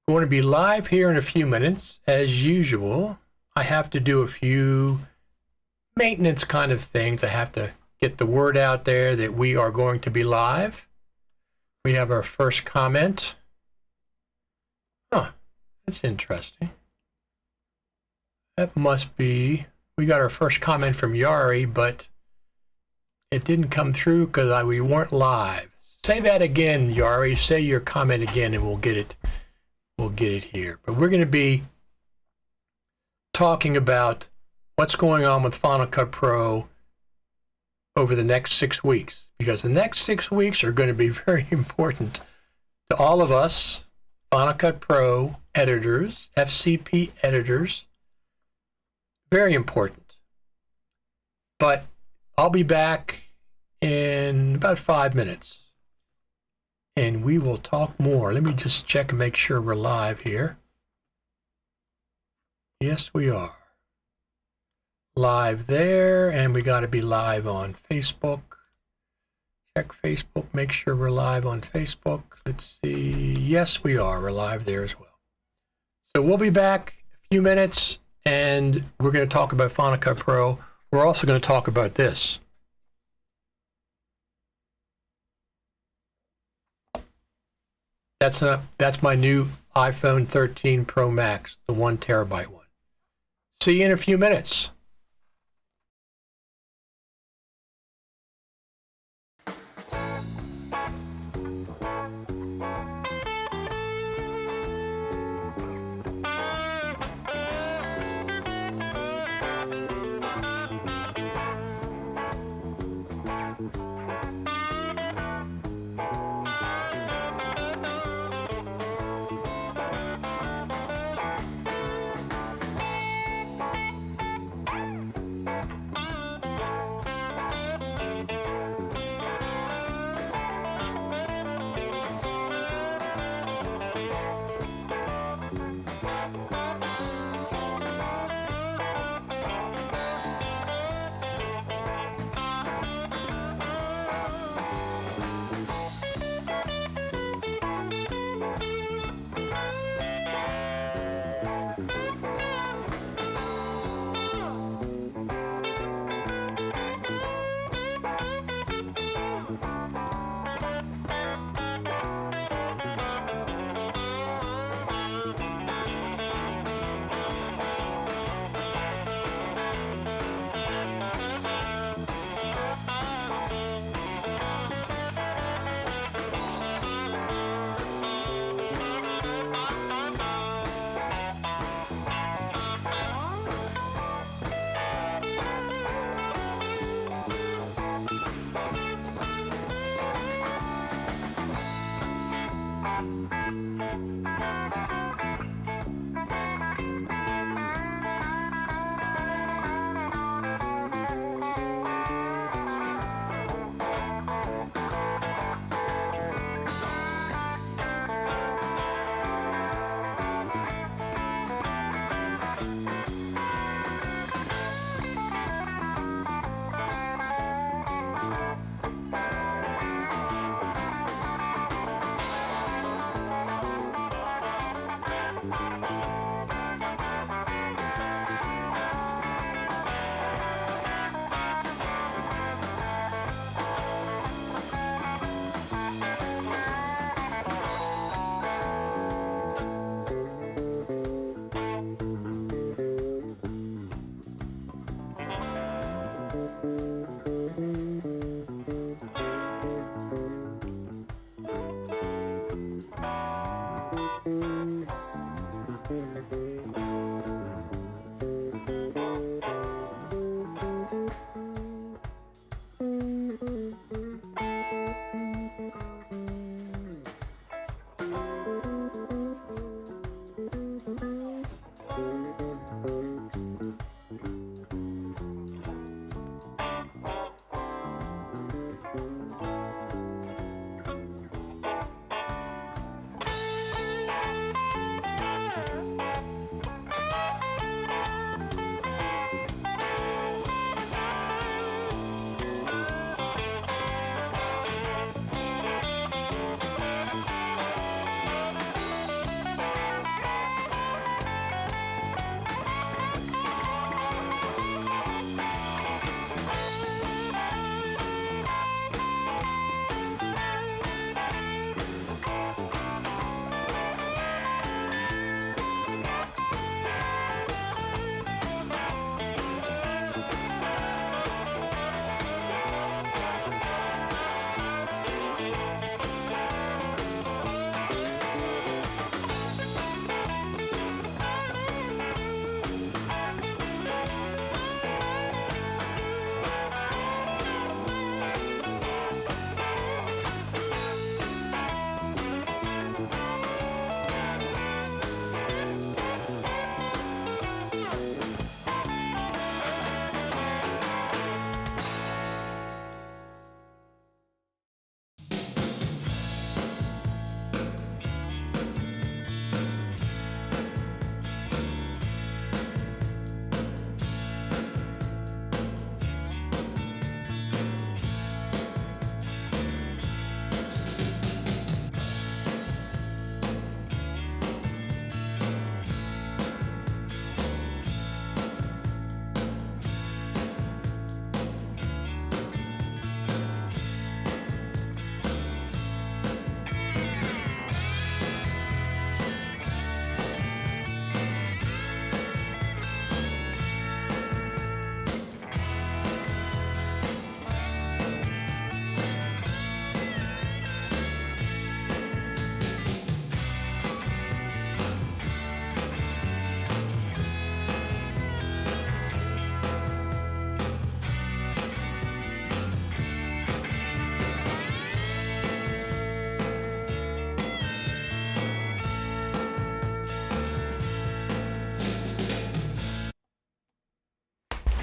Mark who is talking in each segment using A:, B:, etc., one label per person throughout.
A: We're going to be live here in a few minutes. As usual, I have to do a few maintenance kind of things. I have to get the word out there that we are going to be live. We have our first comment. Huh, that's interesting. That must be, we got our first comment from Yari, but it didn't come through because we weren't live. Say that again, Yari. Say your comment again and we'll get it. We'll get it here. But we're going to be talking about what's going on with Final Cut Pro over the next 6 weeks, because the next 6 weeks are going to be very important to all of us Final Cut Pro editors, FCP editors. Very important. But I'll be back in about 5 minutes and we will talk more. Let me just check and make sure we're live here. Yes, we are. Live there, and we got to be live on Facebook. Check Facebook, make sure we're live on Facebook. Let's see. Yes, we are. We're live there as well. So we'll be back a few minutes, and we're going to talk about Final Cut Pro. We're also going to talk about this. That's my new iPhone 13 Pro Max, the 1 terabyte one. See you in a few minutes.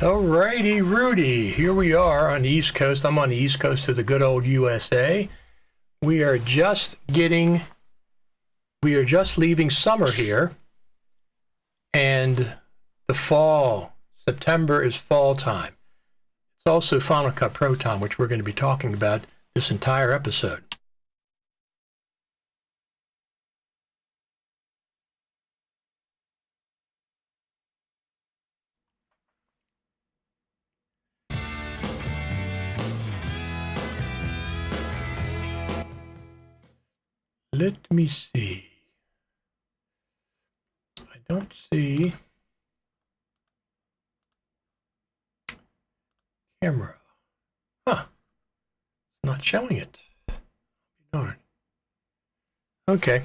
A: Alrighty, Rudy. Here we are on the East Coast. I'm on the East Coast of the good old USA. We are just leaving summer here, and the fall. September is fall time. It's also Final Cut Pro time, which we're going to be talking about this entire episode. Let me see. I don't see camera. Huh. Not showing it. Darn. Okay.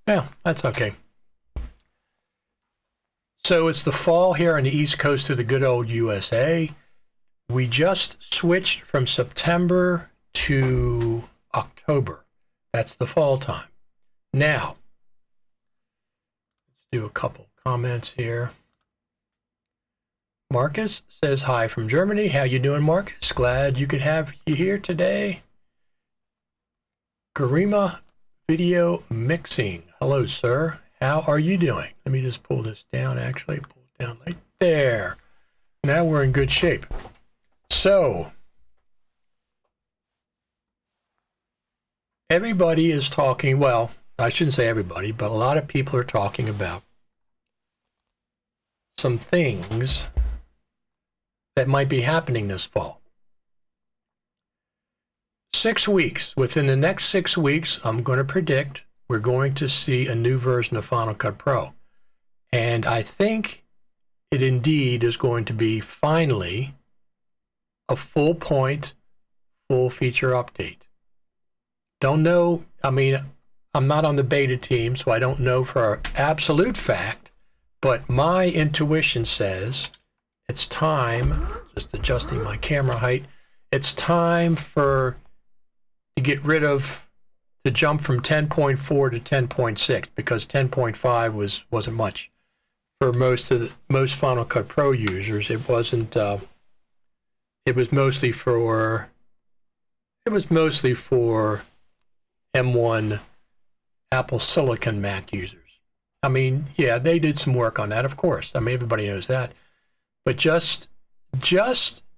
A: Yeah, that's okay. So it's the fall here on the East Coast of the good old USA. We just switched from September to October. That's the fall time. Now, let's do a couple comments here. Marcus says hi from Germany. How you doing, Marcus? Glad you could have you here today. Garima Video Mixing. Hello, sir. How are you doing? Let me just pull this down, actually. Pull it down right there. Now we're in good shape. So, everybody is talking, well, I shouldn't say everybody, but a lot of people are talking about some things that might be happening this fall. 6 weeks. Within the next 6 weeks, I'm going to predict we're going to see a new version of Final Cut Pro. And I think it indeed is going to be finally a full point, full feature update. Don't know, I mean, I'm not on the beta team, so I don't know for an absolute fact, but my intuition says it's time, just adjusting my camera height, it's time to get rid of, to jump from 10.4 to 10.6, because 10.5 wasn't much. For most Final Cut Pro users, it wasn't, it was mostly for M1 Apple Silicon Mac users. I mean, yeah, they did some work on that, of course. I mean, everybody knows that. But just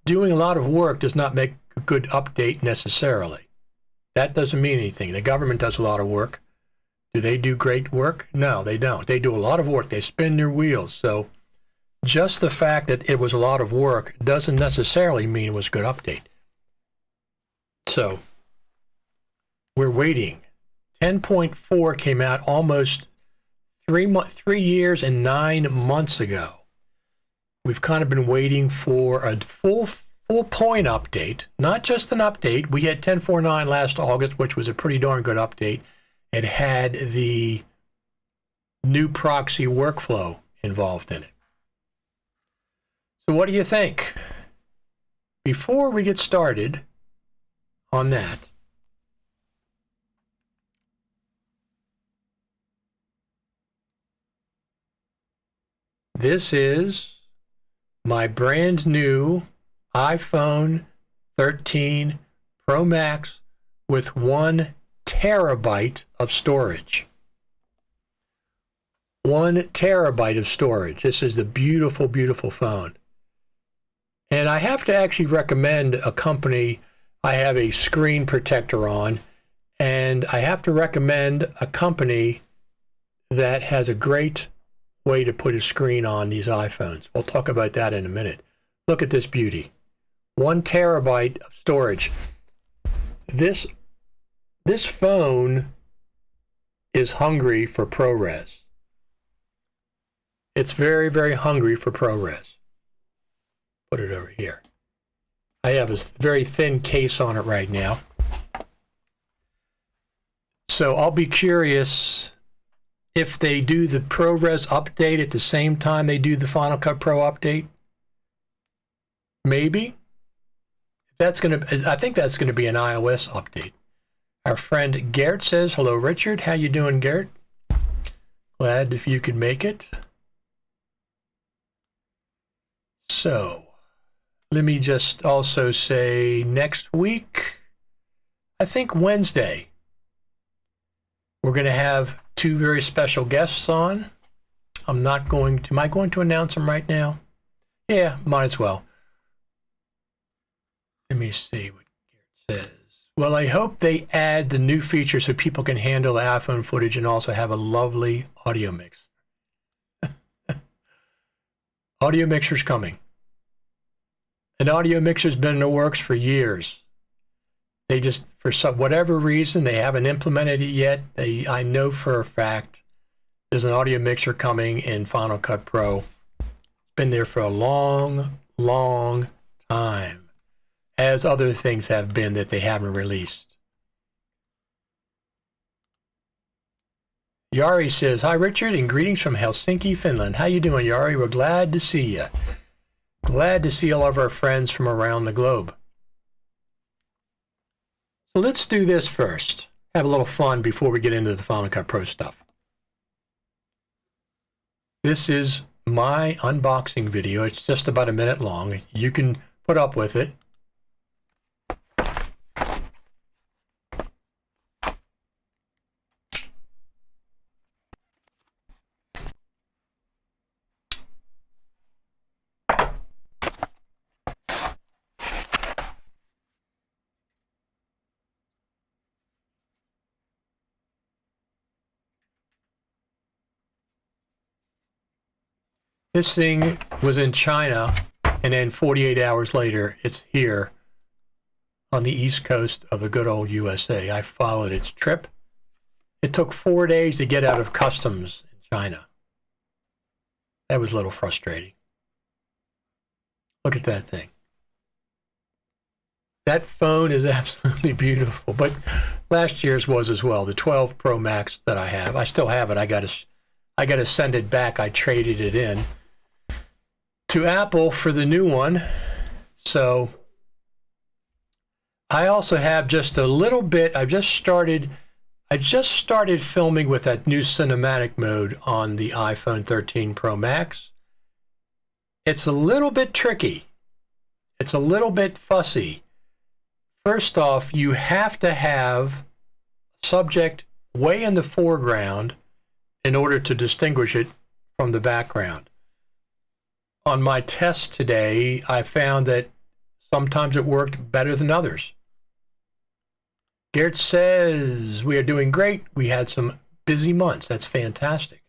A: doing a lot of work does not make a good update necessarily. That doesn't mean anything. The government does a lot of work. Do they do great work? No, they don't. They do a lot of work. They spin their wheels. So just the fact that it was a lot of work doesn't necessarily mean it was a good update. So we're waiting. 10.4 came out almost 3 years and 9 months ago. We've kind of been waiting for a full point update, not just an update. We had 10.4.9 last August, which was a pretty darn good update. It had the new proxy workflow involved in it. So what do you think? Before we get started on that, this is my brand new iPhone 13 Pro Max with 1 terabyte of storage. 1 terabyte of storage. This is the beautiful, beautiful phone. And I have to actually recommend a company. I have a screen protector on, and I have to recommend a company that has a great way to put a screen on these iPhones. We'll talk about that in a minute. Look at this beauty. 1 terabyte of storage. This phone is hungry for ProRes. It's very, very hungry for ProRes. Put it over here. I have a very thin case on it right now. So I'll be curious if they do the ProRes update at the same time they do the Final Cut Pro update. Maybe. I think that's gonna be an iOS update. Our friend Gert says, hello, Richard. How you doing, Gert? Glad if you could make it. So, let me just also say next week, I think Wednesday, we're going to have two very special guests on. Am I going to announce them right now? Yeah, might as well. Let me see what it says. Well, I hope they add the new feature so people can handle the iPhone footage and also have a lovely audio mix. Audio mixer's coming. An audio mixer's been in the works for years. They just, for whatever reason, they haven't implemented it yet. I know for a fact there's an audio mixer coming in Final Cut Pro. It's been there for a long, long time, as other things have been that they haven't released. Yari says, "Hi, Richard, and greetings from Helsinki, Finland. How you doing, Yari? We're glad to see you. Glad to see all of our friends from around the globe." So let's do this first. Have a little fun before we get into the Final Cut Pro stuff. This is my unboxing video. It's just about a minute long. You can put up with it. This thing was in China, and then 48 hours later, it's here on the East Coast of the good old USA. I followed its trip. It took 4 days to get out of customs in China. That was a little frustrating. Look at that thing. That phone is absolutely beautiful, but last year's was as well. The 12 Pro Max that I have, I still have it. I got to send it back. I traded it in to Apple for the new one. So I also have just a little bit. I just started filming with that new cinematic mode on the iPhone 13 Pro Max. It's a little bit tricky. It's a little bit fussy. First off, you have to have subject way in the foreground in order to distinguish it from the background. On my test today, I found that sometimes it worked better than others. Gert says, "We are doing great. We had some busy months." That's fantastic.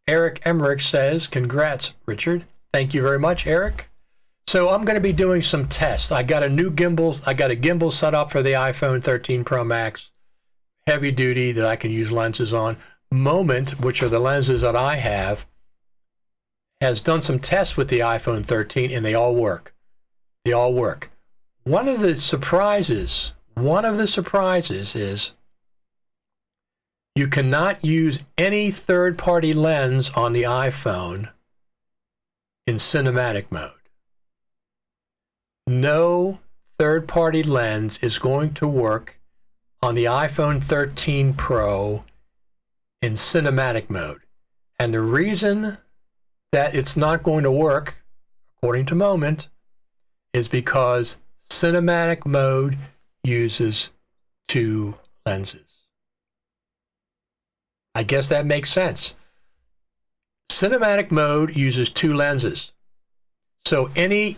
A: Eric Emmerich says, "Congrats, Richard." Thank you very much, Eric. So I'm going to be doing some tests. I got a new gimbal. I got a gimbal set up for the iPhone 13 Pro Max, heavy duty, that I can use lenses on. Moment, which are the lenses that I have, has done some tests with the iPhone 13, and they all work. They all work. One of the surprises is you cannot use any third-party lens on the iPhone in cinematic mode. No third-party lens is going to work on the iPhone 13 Pro in cinematic mode. And the reason that it's not going to work, according to Moment, is because cinematic mode uses two lenses. I guess that makes sense. Cinematic mode uses two lenses. So any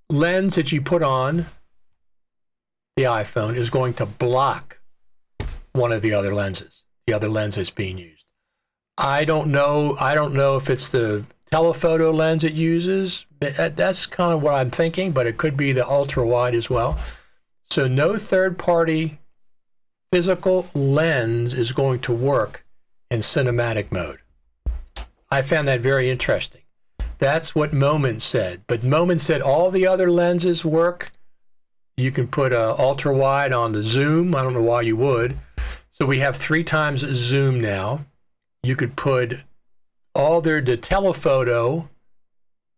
A: lens that you put on the iPhone is going to block one of the other lenses, the other lens that's being used. I don't know if it's the telephoto lens it uses. That's kind of what I'm thinking, but it could be the ultra wide as well. So no third-party physical lens is going to work in cinematic mode. I found that very interesting. That's what Moment said. But Moment said all the other lenses work. You can put a ultra wide on the zoom. I don't know why you would. So we have 3 times zoom now. You could put the telephoto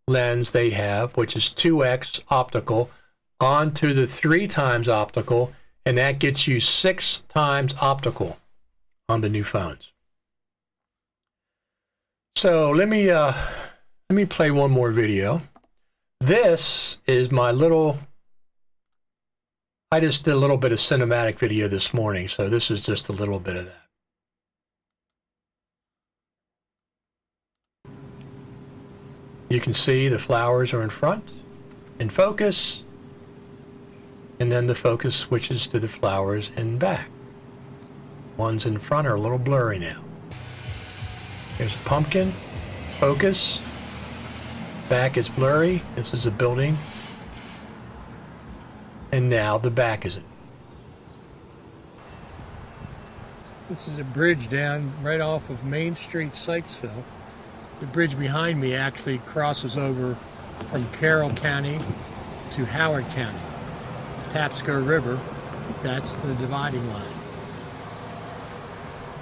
A: lens they have, which is 2x optical, onto the 3 times optical, and that gets you 6 times optical on the new phones. So let me play one more video. This is my little, I just did a little bit of cinematic video this morning, so this is just a little bit of that. You can see the flowers are in front, in focus, and then the focus switches to the flowers in back. Ones in front are a little blurry now. Here's a pumpkin, focus, back is blurry, this is a building, and now the back is it. This is a bridge down right off of Main Street, Sykesville. The bridge behind me actually crosses over from Carroll County to Howard County. Tapsco River, that's the dividing line.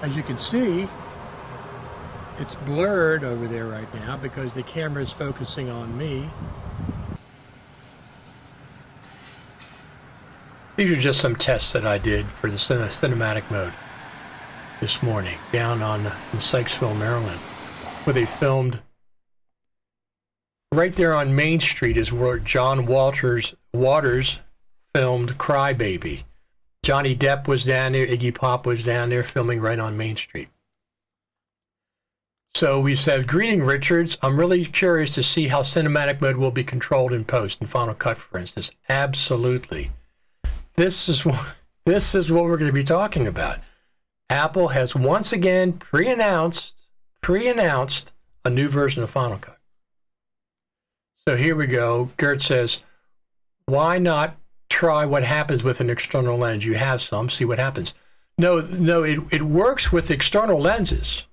A: As you can see, it's blurred over there right now because the camera is focusing on me. These are just some tests that I did for the cinematic mode this morning down in Sykesville, Maryland, where they filmed. Right there on Main Street is where John Waters filmed Cry Baby. Johnny Depp was down there, Iggy Pop was down there filming right on Main Street. So we said, greeting Richards, I'm really curious to see how cinematic mode will be controlled in post, in Final Cut, for instance. Absolutely. This is what we're going to be talking about. Apple has once again pre-announced a new version of Final Cut. So here we go. Gert says, why not try what happens with an external lens? You have some, see what happens. No, it works with external lenses.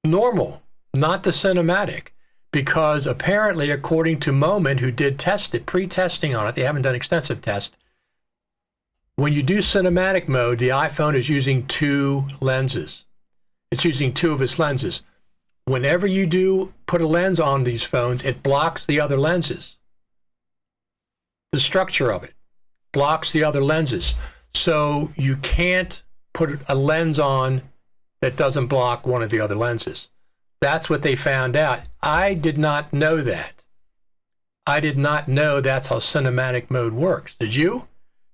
A: Normal, not the cinematic, because apparently, according to Moment, who did pre-testing on it, they haven't done extensive tests. When you do cinematic mode, the iPhone is using two lenses. It's using two of its lenses. Whenever you do put a lens on these phones, it blocks the other lenses. The structure of it blocks the other lenses. So you can't put a lens on that doesn't block one of the other lenses. That's what they found out. I did not know that. I did not know that's how cinematic mode works. Did you?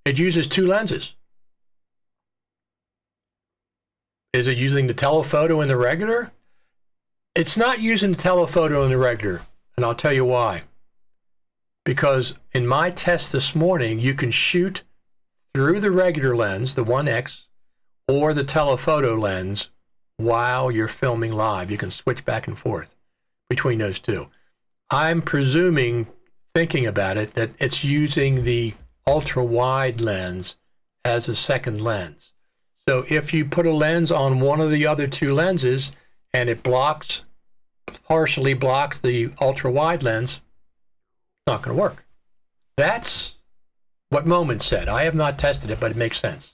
A: It uses two lenses. Is it using the telephoto in the regular? It's not using the telephoto in the regular, and I'll tell you why. Because in my test this morning, you can shoot through the regular lens, the 1X, or the telephoto lens while you're filming live. You can switch back and forth between those two. I'm presuming, thinking about it, that it's using the ultra-wide lens as a second lens. So if you put a lens on one of the other two lenses and it partially blocks the ultra-wide lens, it's not going to work. That's what Moment said. I have not tested it, but it makes sense.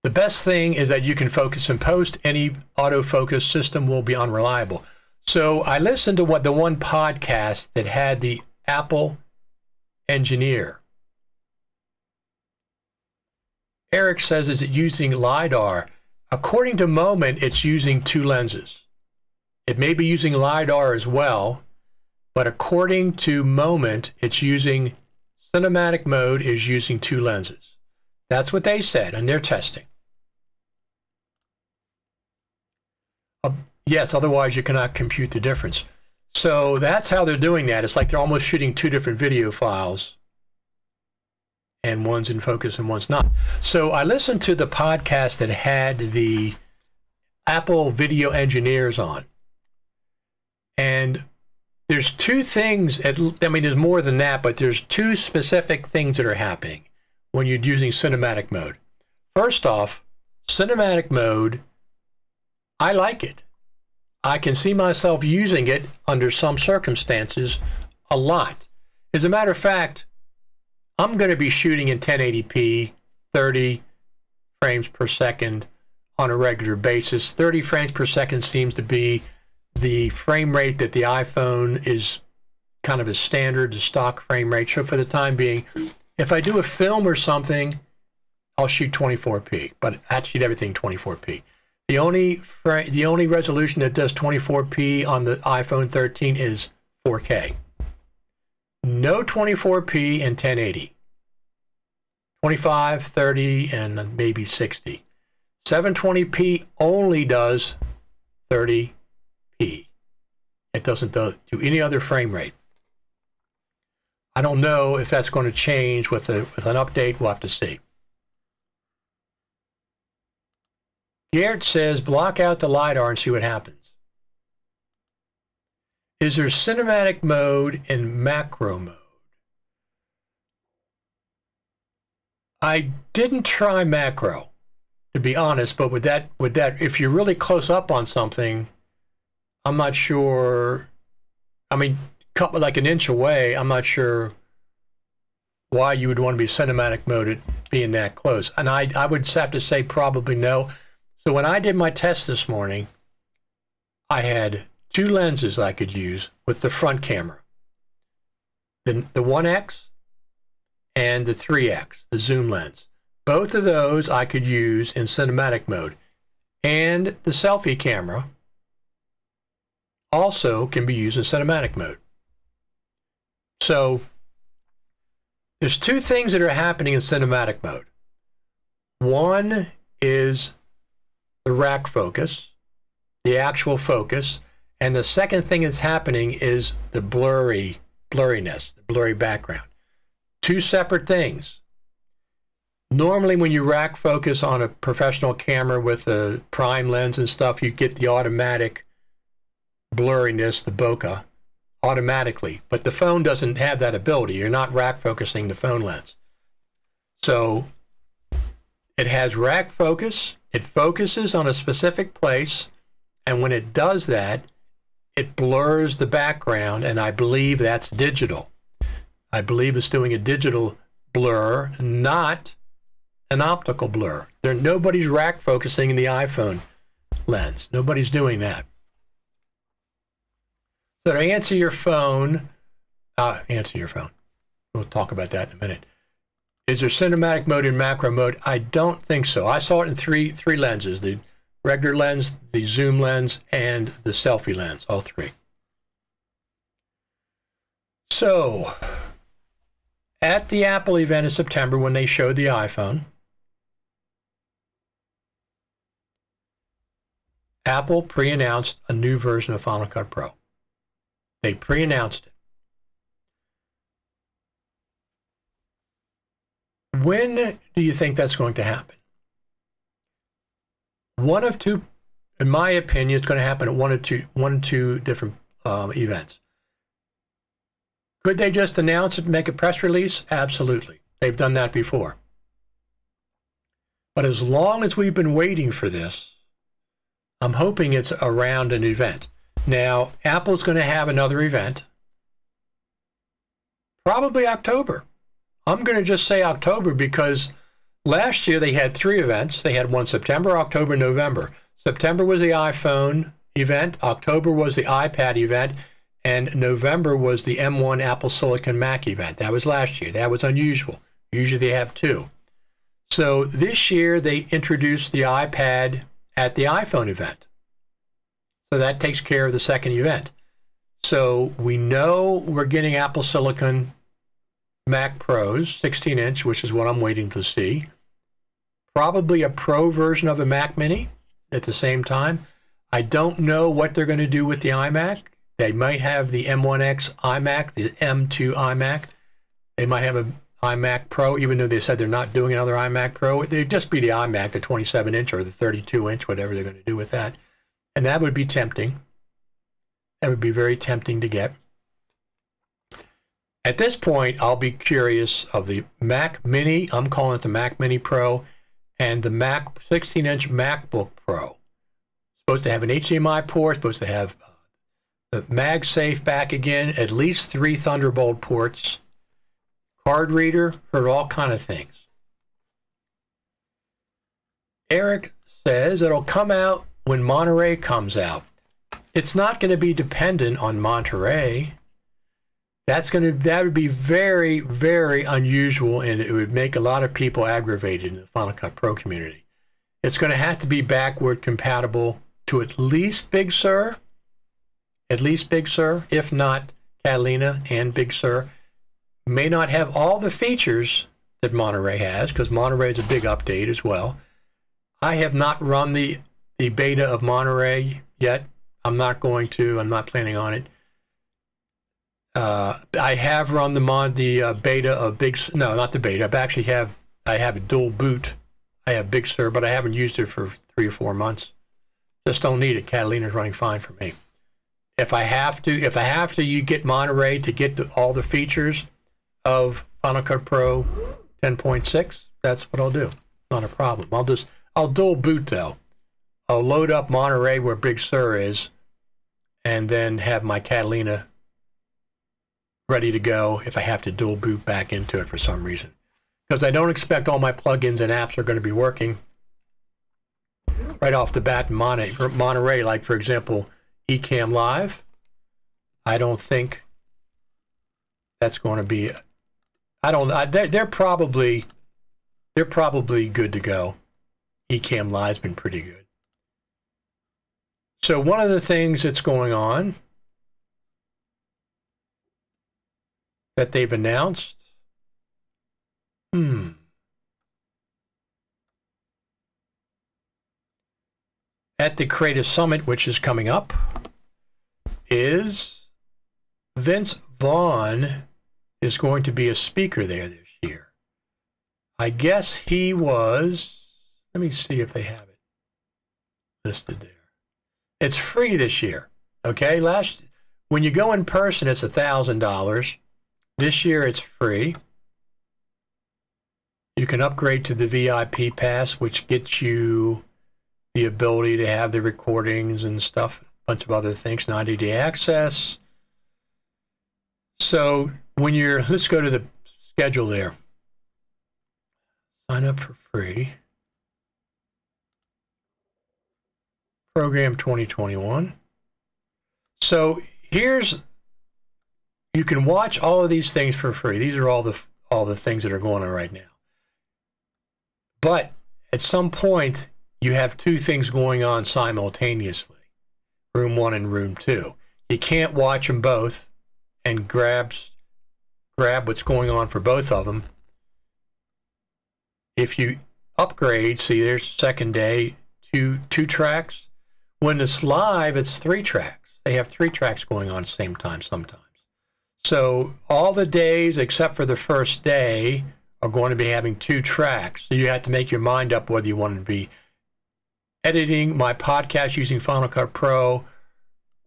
A: The best thing is that you can focus in post. Any autofocus system will be unreliable. So I listened to the one podcast that had the Apple engineer. Eric says, is it using LiDAR? According to Moment, it's using two lenses. It may be using LiDAR as well, but according to Moment, it's using cinematic mode is using two lenses. That's what they said in their testing. Yes, otherwise you cannot compute the difference. So that's how they're doing that. It's like they're almost shooting two different video files, and one's in focus and one's not. So I listened to the podcast that had the Apple video engineers on. And there's two things, there's more than that, but there's two specific things that are happening when you're using cinematic mode. First off, cinematic mode, I like it. I can see myself using it under some circumstances a lot. As a matter of fact, I'm going to be shooting in 1080p, 30 frames per second on a regular basis. 30 frames per second seems to be the frame rate that the iPhone is kind of a standard, the stock frame rate. So for the time being, if I do a film or something, I'll shoot 24p, but I shoot everything 24p. The only resolution that does 24p on the iPhone 13 is 4K. No 24p and 1080. 25, 30, and maybe 60. 720p only does 30p. It doesn't do any other frame rate. I don't know if that's going to change with an update. We'll have to see. Garrett says, block out the LiDAR and see what happens. Is there cinematic mode and macro mode? I didn't try macro, to be honest, but with that, if you're really close up on something, I'm not sure. I mean, like an inch away, I'm not sure why you would want to be cinematic mode at being that close. And I would have to say probably no. So when I did my test this morning, I had two lenses I could use with the front camera. The 1X and the 3X, the zoom lens. Both of those I could use in cinematic mode. And the selfie camera also can be used in cinematic mode. So there's two things that are happening in cinematic mode. One is the rack focus, the actual focus, and the second thing that's happening is the blurriness, the blurry background. Two separate things. Normally when you rack focus on a professional camera with a prime lens and stuff, you get the automatic blurriness, the bokeh, automatically. But the phone doesn't have that ability. You're not rack focusing the phone lens. So it has rack focus. It focuses on a specific place. And when it does that, it blurs the background. And I believe that's digital. I believe it's doing a digital blur, not an optical blur. Nobody's rack focusing in the iPhone lens. Nobody's doing that. So to answer your phone, we'll talk about that in a minute. Is there cinematic mode and macro mode? I don't think so. I saw it in three lenses, the regular lens, the zoom lens, and the selfie lens, all three. So at the Apple event in September when they showed the iPhone, Apple pre-announced a new version of Final Cut Pro. They pre-announced it. When do you think that's going to happen? One of two, in my opinion, it's going to happen at one or two different events. Could they just announce it and make a press release? Absolutely. They've done that before. But as long as we've been waiting for this, I'm hoping it's around an event. Now, Apple's going to have another event, probably October. I'm going to just say October because last year they had three events. They had one September, October, November. September was the iPhone event, October was the iPad event, and November was the M1 Apple Silicon Mac event. That was last year. That was unusual. Usually they have two. So this year they introduced the iPad at the iPhone event. So that takes care of the second event. So we know we're getting Apple Silicon Mac Pros, 16-inch, which is what I'm waiting to see. Probably a Pro version of a Mac Mini at the same time. I don't know what they're going to do with the iMac. They might have the M1X iMac, the M2 iMac. They might have an iMac Pro, even though they said they're not doing another iMac Pro. It'd just be the iMac, the 27-inch or the 32-inch, whatever they're going to do with that. And that would be tempting. That would be very tempting to get. At this point, I'll be curious of the Mac Mini. I'm calling it the Mac Mini Pro and the Mac 16-inch MacBook Pro. Supposed to have an HDMI port, supposed to have the MagSafe back again, at least 3 Thunderbolt ports, card reader, heard all kind of things. Eric says it'll come out when Monterey comes out. It's not going to be dependent on Monterey. That would be very, very unusual, and it would make a lot of people aggravated in the Final Cut Pro community. It's going to have to be backward compatible to at least Big Sur, if not Catalina and Big Sur. May not have all the features that Monterey has, because Monterey is a big update as well. I have not run the beta of Monterey yet. I'm not planning on it. I have run the beta of no, not the beta. I have a dual boot. I have Big Sur, but I haven't used it for 3 or 4 months. Just don't need it. Catalina's running fine for me. If I have to, you get Monterey to get all the features of Final Cut Pro 10.6. That's what I'll do. Not a problem. I'll dual boot though. I'll load up Monterey where Big Sur is, and then have my Catalina ready to go if I have to dual boot back into it for some reason. Because I don't expect all my plugins and apps are going to be working right off the bat in Monterey. Like, for example, Ecamm Live. I don't think that's going to be... They're probably good to go. Ecamm Live's been pretty good. So one of the things that's going on that they've announced, at the Creative Summit, which is coming up, is Vince Vaughn is going to be a speaker there this year. I guess he was, let me see if they have it listed there. It's free this year, okay? When you go in person, it's $1,000. This year, it's free. You can upgrade to the VIP pass, which gets you the ability to have the recordings and stuff, a bunch of other things, 90-day access. So let's go to the schedule there. Sign up for free. Program 2021. So you can watch all of these things for free. These are all the things that are going on right now. But at some point, you have 2 things going on simultaneously, Room 1 and Room 2. You can't watch them both and grab what's going on for both of them. If you upgrade, see, there's second day, two tracks. When it's live, it's 3 tracks. They have 3 tracks going on at the same time sometimes. So all the days except for the first day are going to be having 2 tracks. So you have to make your mind up whether you want to be editing my podcast using Final Cut Pro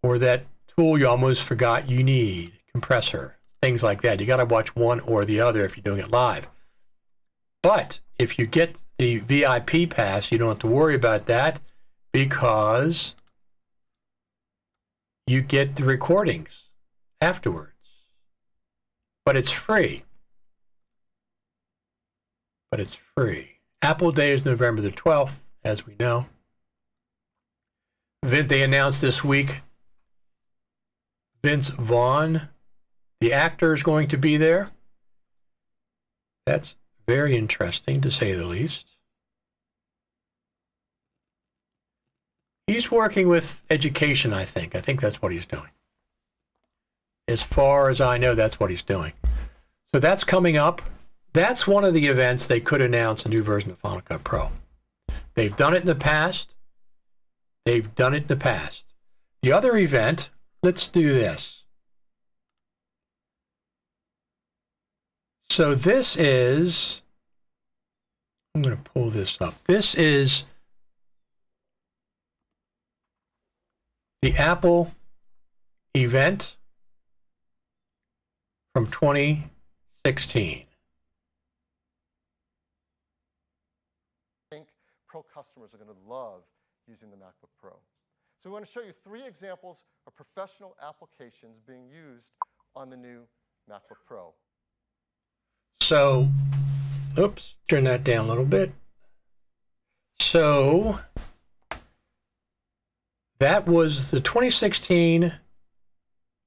A: or that tool you almost forgot you need, compressor, things like that. You got to watch one or the other if you're doing it live. But if you get the VIP pass, you don't have to worry about that because you get the recordings afterwards. But it's free. Apple Day is November the 12th, as we know. They announced this week Vince Vaughn, the actor, is going to be there. That's very interesting, to say the least. He's working with education, I think. I think that's what he's doing. As far as I know, that's what he's doing. So that's coming up. That's one of the events they could announce a new version of Final Cut Pro. They've done it in the past. The other event, let's do this. So this is, I'm going to pull this up. This is the Apple event from 2016.
B: I think Pro customers are going to love using the MacBook Pro. So we want to show you 3 examples of professional applications being used on the new MacBook Pro.
A: So, oops, turn that down a little bit. So, that was the 2016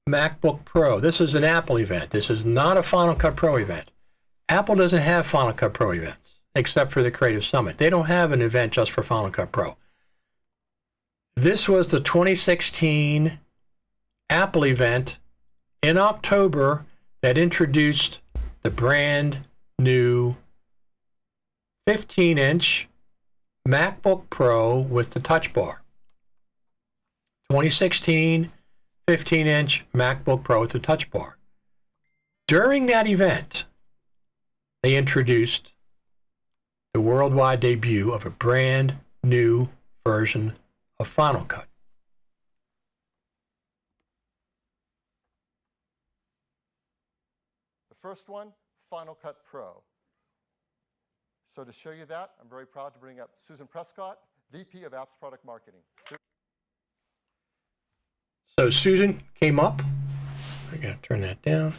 A: MacBook Pro. This is an Apple event. This is not a Final Cut Pro event. Apple doesn't have Final Cut Pro events. except for the Creative Summit. They don't have an event just for Final Cut Pro. This was the 2016 Apple event in October that introduced the brand new 15-inch MacBook Pro with the Touch Bar. 2016 15-inch MacBook Pro with the Touch Bar. During that event, they introduced the worldwide debut of a brand new version of Final Cut.
B: The first one, Final Cut Pro. So to show you that, I'm very proud to bring up Susan Prescott, VP of Apps Product Marketing.
A: So Susan came up. I gotta turn that down.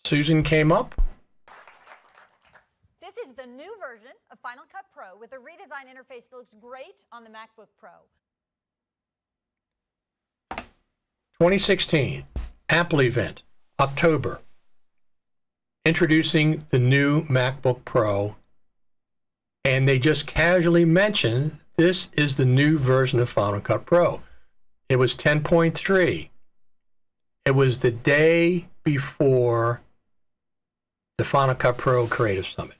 A: Susan came up.
C: This is the new version of Final Cut Pro with a redesigned interface that looks great on the MacBook Pro.
A: 2016 Apple event, October. Introducing the new MacBook Pro. And they just casually mentioned this is the new version of Final Cut Pro. It was 10.3. It was the day before the Final Cut Pro Creative Summit.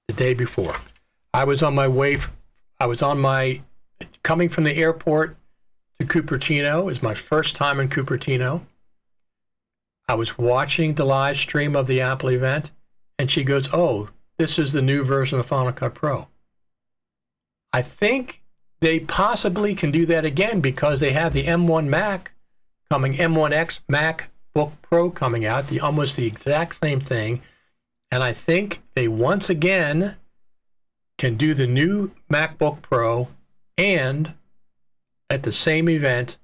A: The day before. I was on my way, coming from the airport to Cupertino. It was my first time in Cupertino. I was watching the live stream of the Apple event, and she goes, "Oh, this is the new version of Final Cut Pro." I think they possibly can do that again because they have the M1X MacBook Pro coming out, almost the exact same thing. And I think they once again can do the new MacBook Pro and at the same event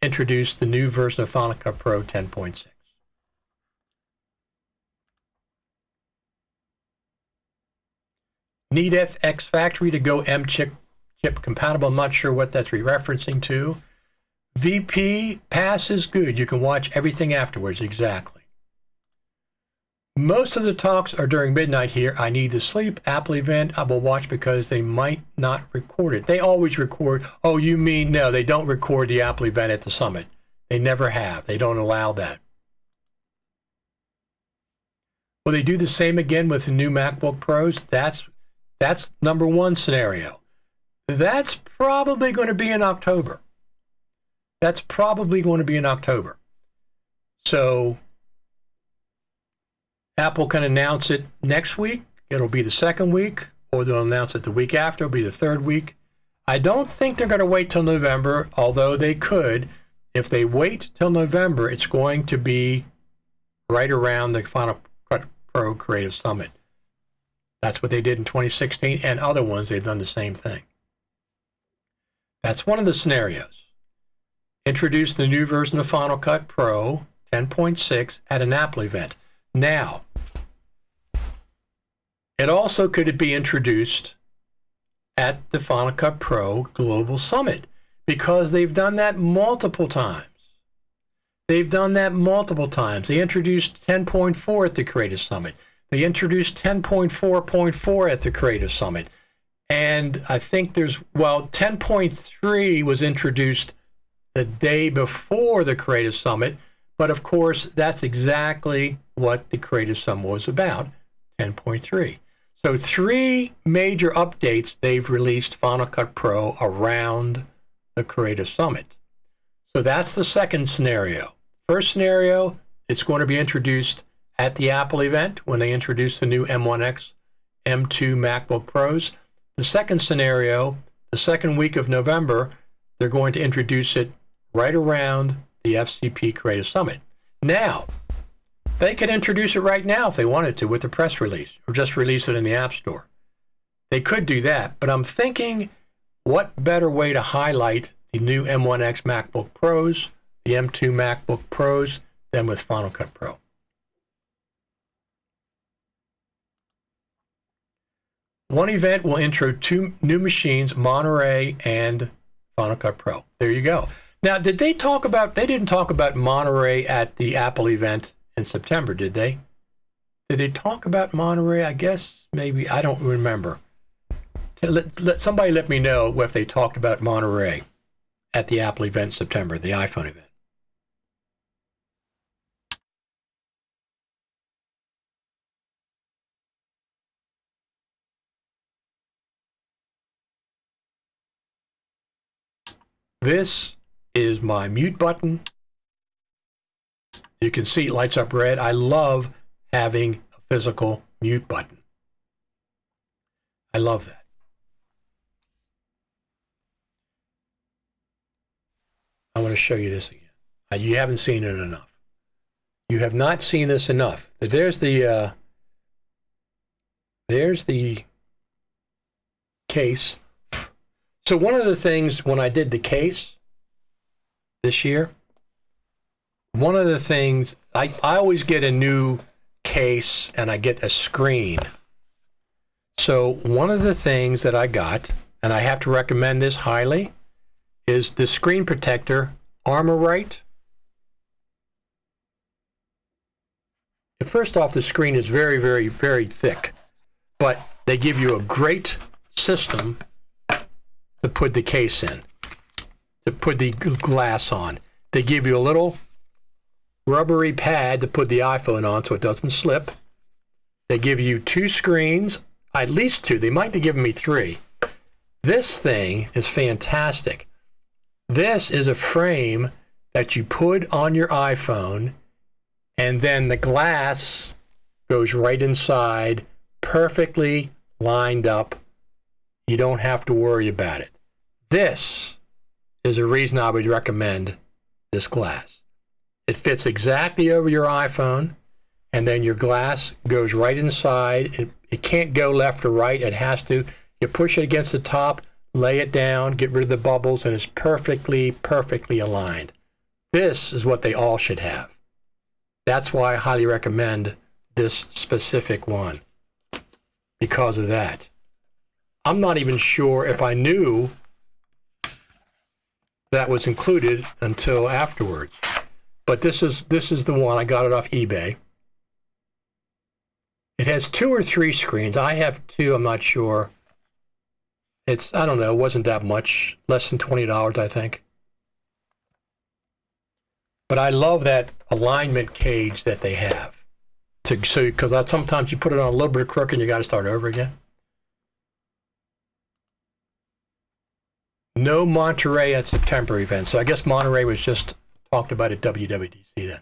A: introduce the new version of Final Cut Pro 10.6. Need FX Factory to go M chip compatible. I'm not sure what that's referencing to. VP pass is good. You can watch everything afterwards. Exactly. Most of the talks are during midnight here. I need to sleep. Apple event I will watch because they might not record it. They always record. Oh, you mean no, they don't record the Apple event at the summit. They never have. They don't allow that. Will they do the same again with the new MacBook Pros? That's number one scenario. That's probably going to be in October. So Apple can announce it next week. It'll be the second week, or they'll announce it the week after. It'll be the third week. I don't think they're going to wait till November, although they could. If they wait till November, it's going to be right around the Final Cut Pro Creative Summit. That's what they did in 2016, and other ones, they've done the same thing. That's one of the scenarios. Introduce the new version of Final Cut Pro 10.6 at an Apple event. Now, it also could be introduced at the Final Cut Pro Global Summit because they've done that multiple times. They introduced 10.4 at the Creative Summit. They introduced 10.4.4 at the Creative Summit. And I think 10.3 was introduced the day before the Creative Summit. But of course, that's exactly what the Creative Summit was about, 10.3. So 3 major updates they've released Final Cut Pro around the Creative Summit. So that's the second scenario. First scenario, it's going to be introduced at the Apple event when they introduce the new M1X M2 MacBook Pros. The second scenario, the second week of November, they're going to introduce it right around the FCP Creative Summit. Now, they could introduce it right now if they wanted to with a press release or just release it in the App Store. They could do that, but I'm thinking what better way to highlight the new M1X MacBook Pros, the M2 MacBook Pros, than with Final Cut Pro. One event will intro 2 new machines, Monterey and Final Cut Pro. There you go. Now, they didn't talk about Monterey at the Apple event in September, did they? Did they talk about Monterey? I guess maybe, I don't remember. Somebody let me know if they talked about Monterey at the Apple event in September, the iPhone event. This is my mute button. You can see it lights up red. I love having a physical mute button. I love that. I want to show you this again. You haven't seen it enough. You have not seen this enough. There's the case. So one of the things when I did the case this year, one of the things, I always get a new case and I get a screen. So one of the things that I got, and I have to recommend this highly, is the screen protector Armorite. First off, the screen is very, very, very thick, but they give you a great system to put the case in, to put the glass on. They give you a little rubbery pad to put the iPhone on so it doesn't slip. They give you 2 screens, at least 2. They might have given me 3. This thing is fantastic. This is a frame that you put on your iPhone, and then the glass goes right inside, perfectly lined up. You don't have to worry about it. This is a reason I would recommend this glass. It fits exactly over your iPhone, and then your glass goes right inside. It can't go left or right. It has to. You push it against the top, lay it down, get rid of the bubbles, and it's perfectly, perfectly aligned. This is what they all should have. That's why I highly recommend this specific one, because of that. I'm not even sure if I knew that was included until afterwards. But this is the one. I got it off eBay. It has 2 or 3 screens. I have 2, I'm not sure. It's, I don't know, it wasn't that much. Less than $20, I think. But I love that alignment cage that they have. Because sometimes you put it on a little bit of crook and you got to start over again. No Monterey at September event. So I guess Monterey was just talked about at WWDC then.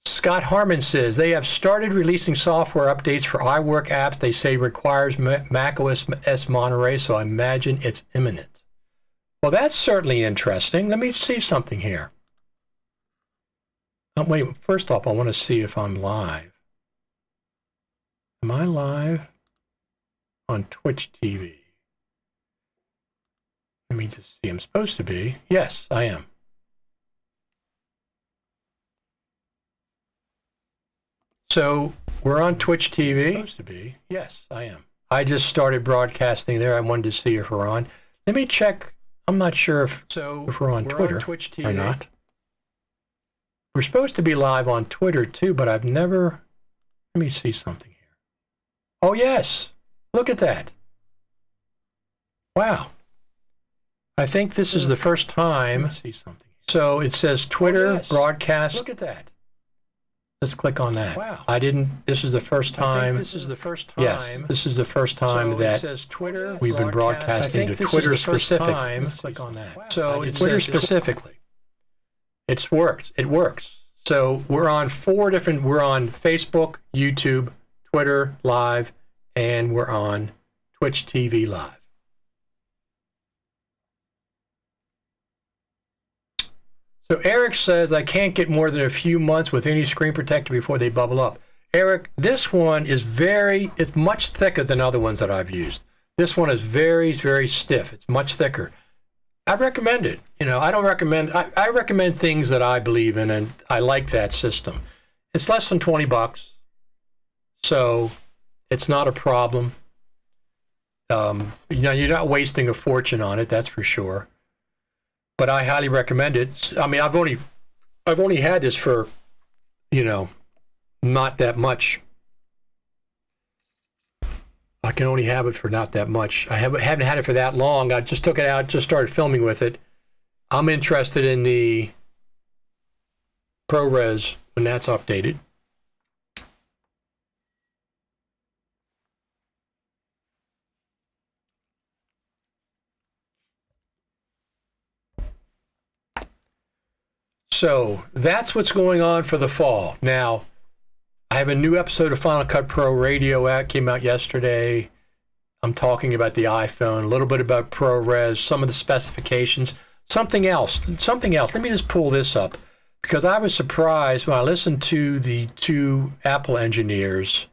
A: Scott Harmon says they have started releasing software updates for iWork apps. They say requires Mac OS Monterey, so I imagine it's imminent. Well, that's certainly interesting. Let me see something here. Wait, first off, I want to see if I'm live. Am I live on Twitch TV? Let me just see. I'm supposed to be. Yes, I am. So we're on Twitch TV. Supposed to be. Yes, I am. I just started broadcasting there. I wanted to see if we're on. Let me check. I'm not sure if we're on Twitter on Twitch TV or not. We're supposed to be live on Twitter too, but I've never. Let me see something here. Oh yes, look at that. Wow. I think this is the first time. Let me see something. So it says Twitter broadcast. Look at that. Let's click on that. Wow. I didn't. This is the first time. I think this is the first time. Yes, this is the first time that it says Twitter. We've been broadcasting to Twitter specifically. Let's click on that. Wow. So it's Twitter specifically. It's worked. It works. So we're on 4 different. We're on Facebook, YouTube, Twitter Live, and we're on Twitch TV Live. So Eric says, I can't get more than a few months with any screen protector before they bubble up. Eric, this one is it's much thicker than other ones that I've used. This one is very, very stiff. It's much thicker. I recommend it. You know, I don't recommend, I recommend things that I believe in, and I like that system. It's less than $20, so it's not a problem. You know, you're not wasting a fortune on it, that's for sure. But I highly recommend it. I mean, I've only had this for, you know, not that much. I can only have it for not that much. I haven't had it for that long. I just took it out, just started filming with it. I'm interested in the ProRes when that's updated. So that's what's going on for the fall. Now, I have a new episode of Final Cut Pro Radio out, came out yesterday. I'm talking about the iPhone, a little bit about ProRes, some of the specifications, something else. Let me just pull this up because I was surprised when I listened to the two Apple engineers.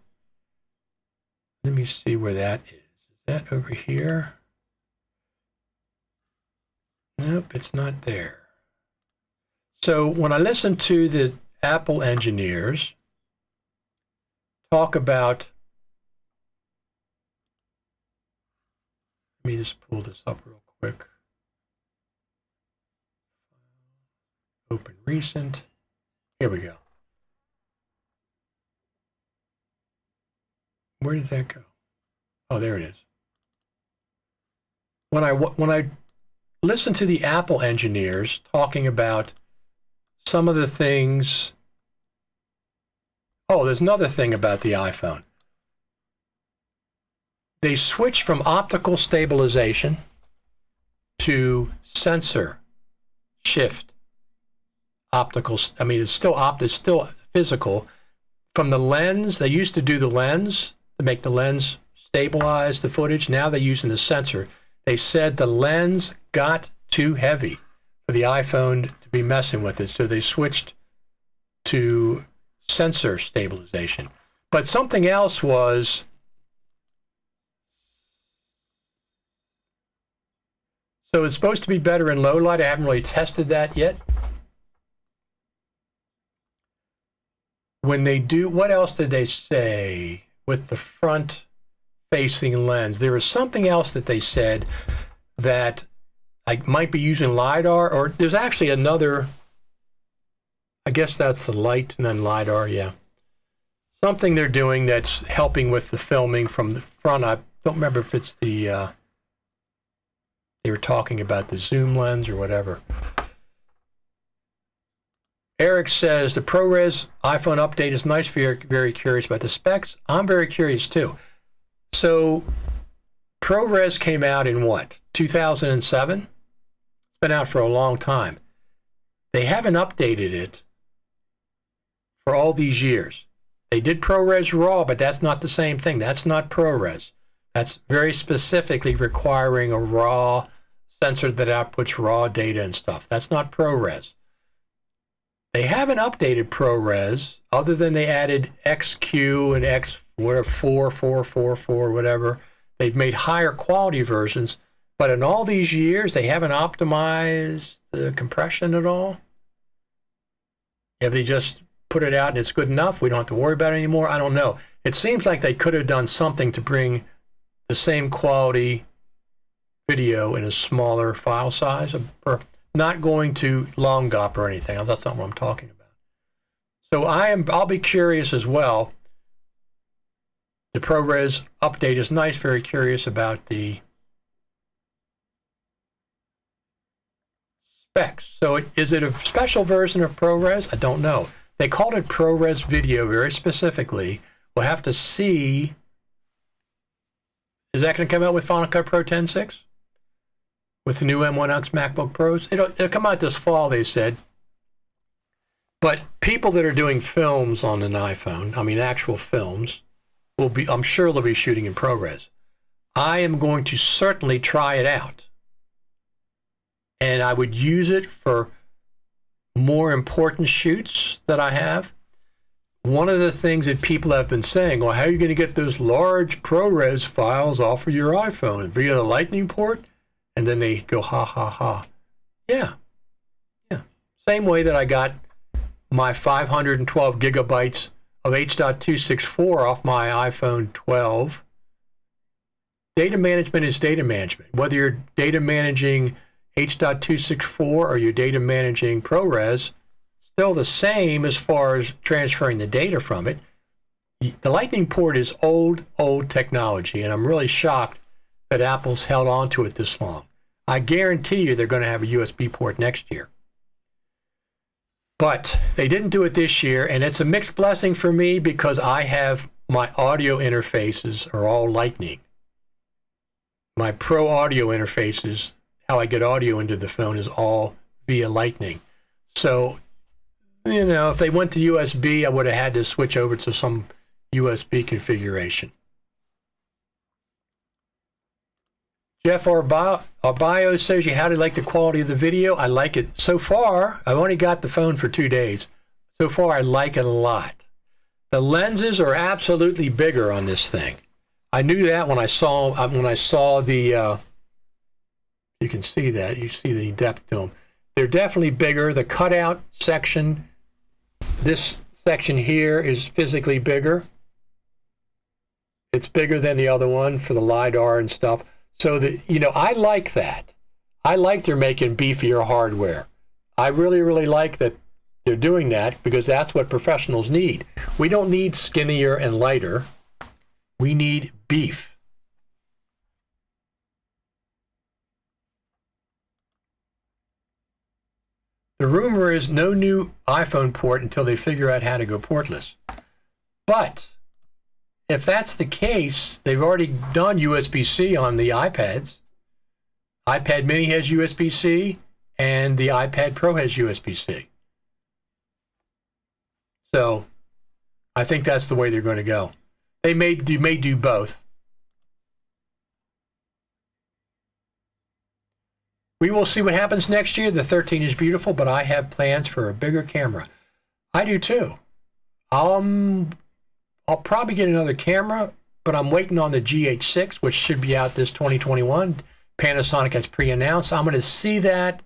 A: Let me see where that is. Is that over here? Nope, it's not there. So when I listened to the Apple engineers talk about, let me just pull this up real quick. Open recent. Here we go. Where did that go? Oh, there it is. When I listened to the Apple engineers talking about some of the things. Oh, there's another thing about the iPhone. They switched from optical stabilization to sensor shift. Optical, I mean, it's still physical. From the lens, they used to do the lens to make the lens stabilize the footage. Now they're using the sensor. They said the lens got too heavy for the iPhone to be messing with it, so they switched to sensor stabilization. But something else was, so it's supposed to be better in low light. I haven't really tested that yet. When they do, what else did they say with the front facing lens? There was something else that they said that I might be using LiDAR, or there's actually another, I guess that's the light and then LiDAR, yeah. Something they're doing that's helping with the filming from the front. I don't remember if it's the, they were talking about the zoom lens or whatever. Eric says, the ProRes iPhone update is nice. Very curious about the specs. I'm very curious too. So ProRes came out in what, 2007? It's been out for a long time. They haven't updated it for all these years. They did ProRes RAW, but that's not the same thing. That's not ProRes. That's very specifically requiring a RAW sensor that outputs RAW data and stuff. That's not ProRes. They haven't updated ProRes other than they added XQ and X4, whatever. They've made higher quality versions, but in all these years, they haven't optimized the compression at all. Have they just put it out and it's good enough? We don't have to worry about it anymore? I don't know. It seems like they could have done something to bring the same quality video in a smaller file size, or not going to long GOP or anything. That's not what I'm talking about. So I'll be curious as well. The ProRes update is nice. Very curious about the specs. So is it a special version of ProRes? I don't know. They called it ProRes Video very specifically. We'll have to see. Is that going to come out with Final Cut Pro 10.6? With the new M1X MacBook Pros? It'll come out this fall, they said. But people that are doing films on an iPhone, I mean actual films, will be, I'm sure they'll be shooting in ProRes. I am going to certainly try it out. And I would use it for more important shoots that I have. One of the things that people have been saying, well, how are you going to get those large ProRes files off of your iPhone? Via the Lightning port? And then they go, ha, ha, ha. Yeah. Same way that I got my 512 gigabytes of H.264 off my iPhone 12. Data management is data management. Whether you're data managing H.264 or you're data managing ProRes, it's still the same as far as transferring the data from it. The Lightning port is old technology, and I'm really shocked that Apple's held on to it this long. I guarantee you they're going to have a USB port next year. But they didn't do it this year, and it's a mixed blessing for me because I have my audio interfaces are all Lightning. My Pro audio interfaces, how I get audio into the phone, is all via Lightning. So, if they went to USB, I would have had to switch over to some USB configuration. Jeff Arbaio says, how do you like the quality of the video? I like it. So far, I've only got the phone for 2 days. So far, I like it a lot. The lenses are absolutely bigger on this thing. I knew that when I saw the, you can see that, you see the depth to them. They're definitely bigger. The cutout section, this section here is physically bigger. It's bigger than the other one for the LiDAR and stuff. So that, I like that. I like they're making beefier hardware. I really, really like that they're doing that because that's what professionals need. We don't need skinnier and lighter. We need beef. The rumor is no new iPhone port until they figure out how to go portless. But if that's the case, they've already done USB-C on the iPads. iPad mini has USB-C, and the iPad Pro has USB-C. So I think that's the way they're going to go. They may do both. We will see what happens next year. The 13 is beautiful, but I have plans for a bigger camera. I do too. I'll probably get another camera, but I'm waiting on the GH6, which should be out this 2021. Panasonic has pre-announced. I'm going to see that,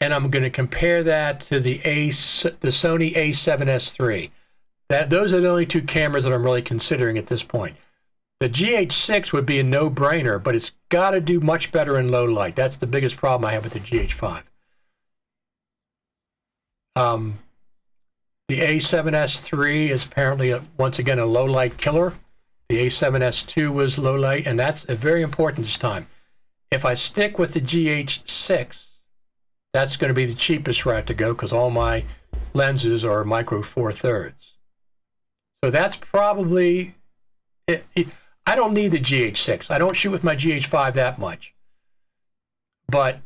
A: and I'm going to compare that to the Sony A7S III. Those are the only 2 cameras that I'm really considering at this point. The GH6 would be a no-brainer, but it's got to do much better in low light. That's the biggest problem I have with the GH5. The A7S III is apparently, once again, a low-light killer. The A7S II was low-light, and that's very important this time. If I stick with the GH6, that's going to be the cheapest route to go because all my lenses are micro four thirds. So that's probably it. I don't need the GH6. I don't shoot with my GH5 that much. But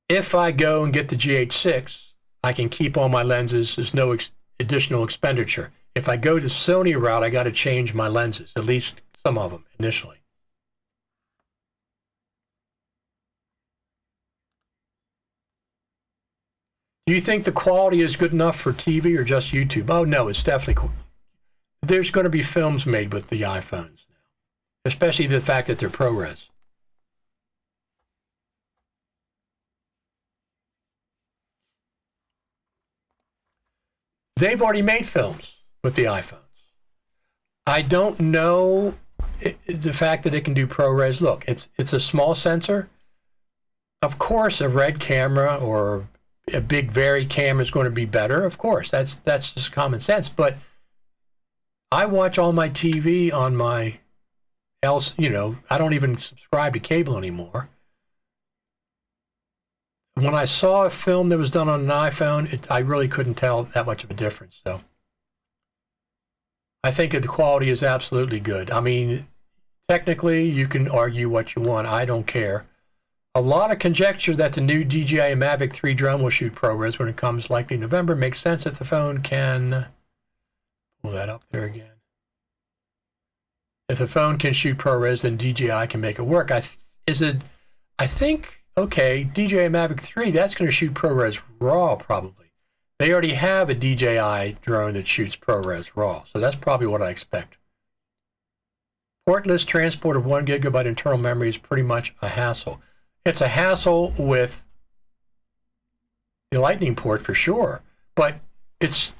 A: if I go and get the GH6, I can keep all my lenses. There's no additional expenditure. If I go the Sony route, I got to change my lenses, at least some of them initially. Do you think the quality is good enough for TV or just YouTube? Oh, no, it's definitely cool. There's going to be films made with the iPhones now, especially the fact that they're ProRes. They've already made films with the iPhones. I don't know the fact that it can do ProRes. Look, it's a small sensor. Of course, a red camera or a big Vari camera is going to be better. Of course, that's just common sense. But I watch all my TV on my I don't even subscribe to cable anymore. When I saw a film that was done on an iPhone, I really couldn't tell that much of a difference. So I think that the quality is absolutely good. I mean, technically, you can argue what you want. I don't care. A lot of conjecture that the new DJI Mavic 3 drone will shoot ProRes when it comes likely November makes sense if the phone can pull that up there again. If the phone can shoot ProRes, then DJI can make it work. I think, okay, DJI Mavic 3, that's going to shoot ProRes RAW probably. They already have a DJI drone that shoots ProRes RAW, so that's probably what I expect. Portless transport of 1 gigabyte internal memory is pretty much a hassle. It's a hassle with the Lightning port for sure, but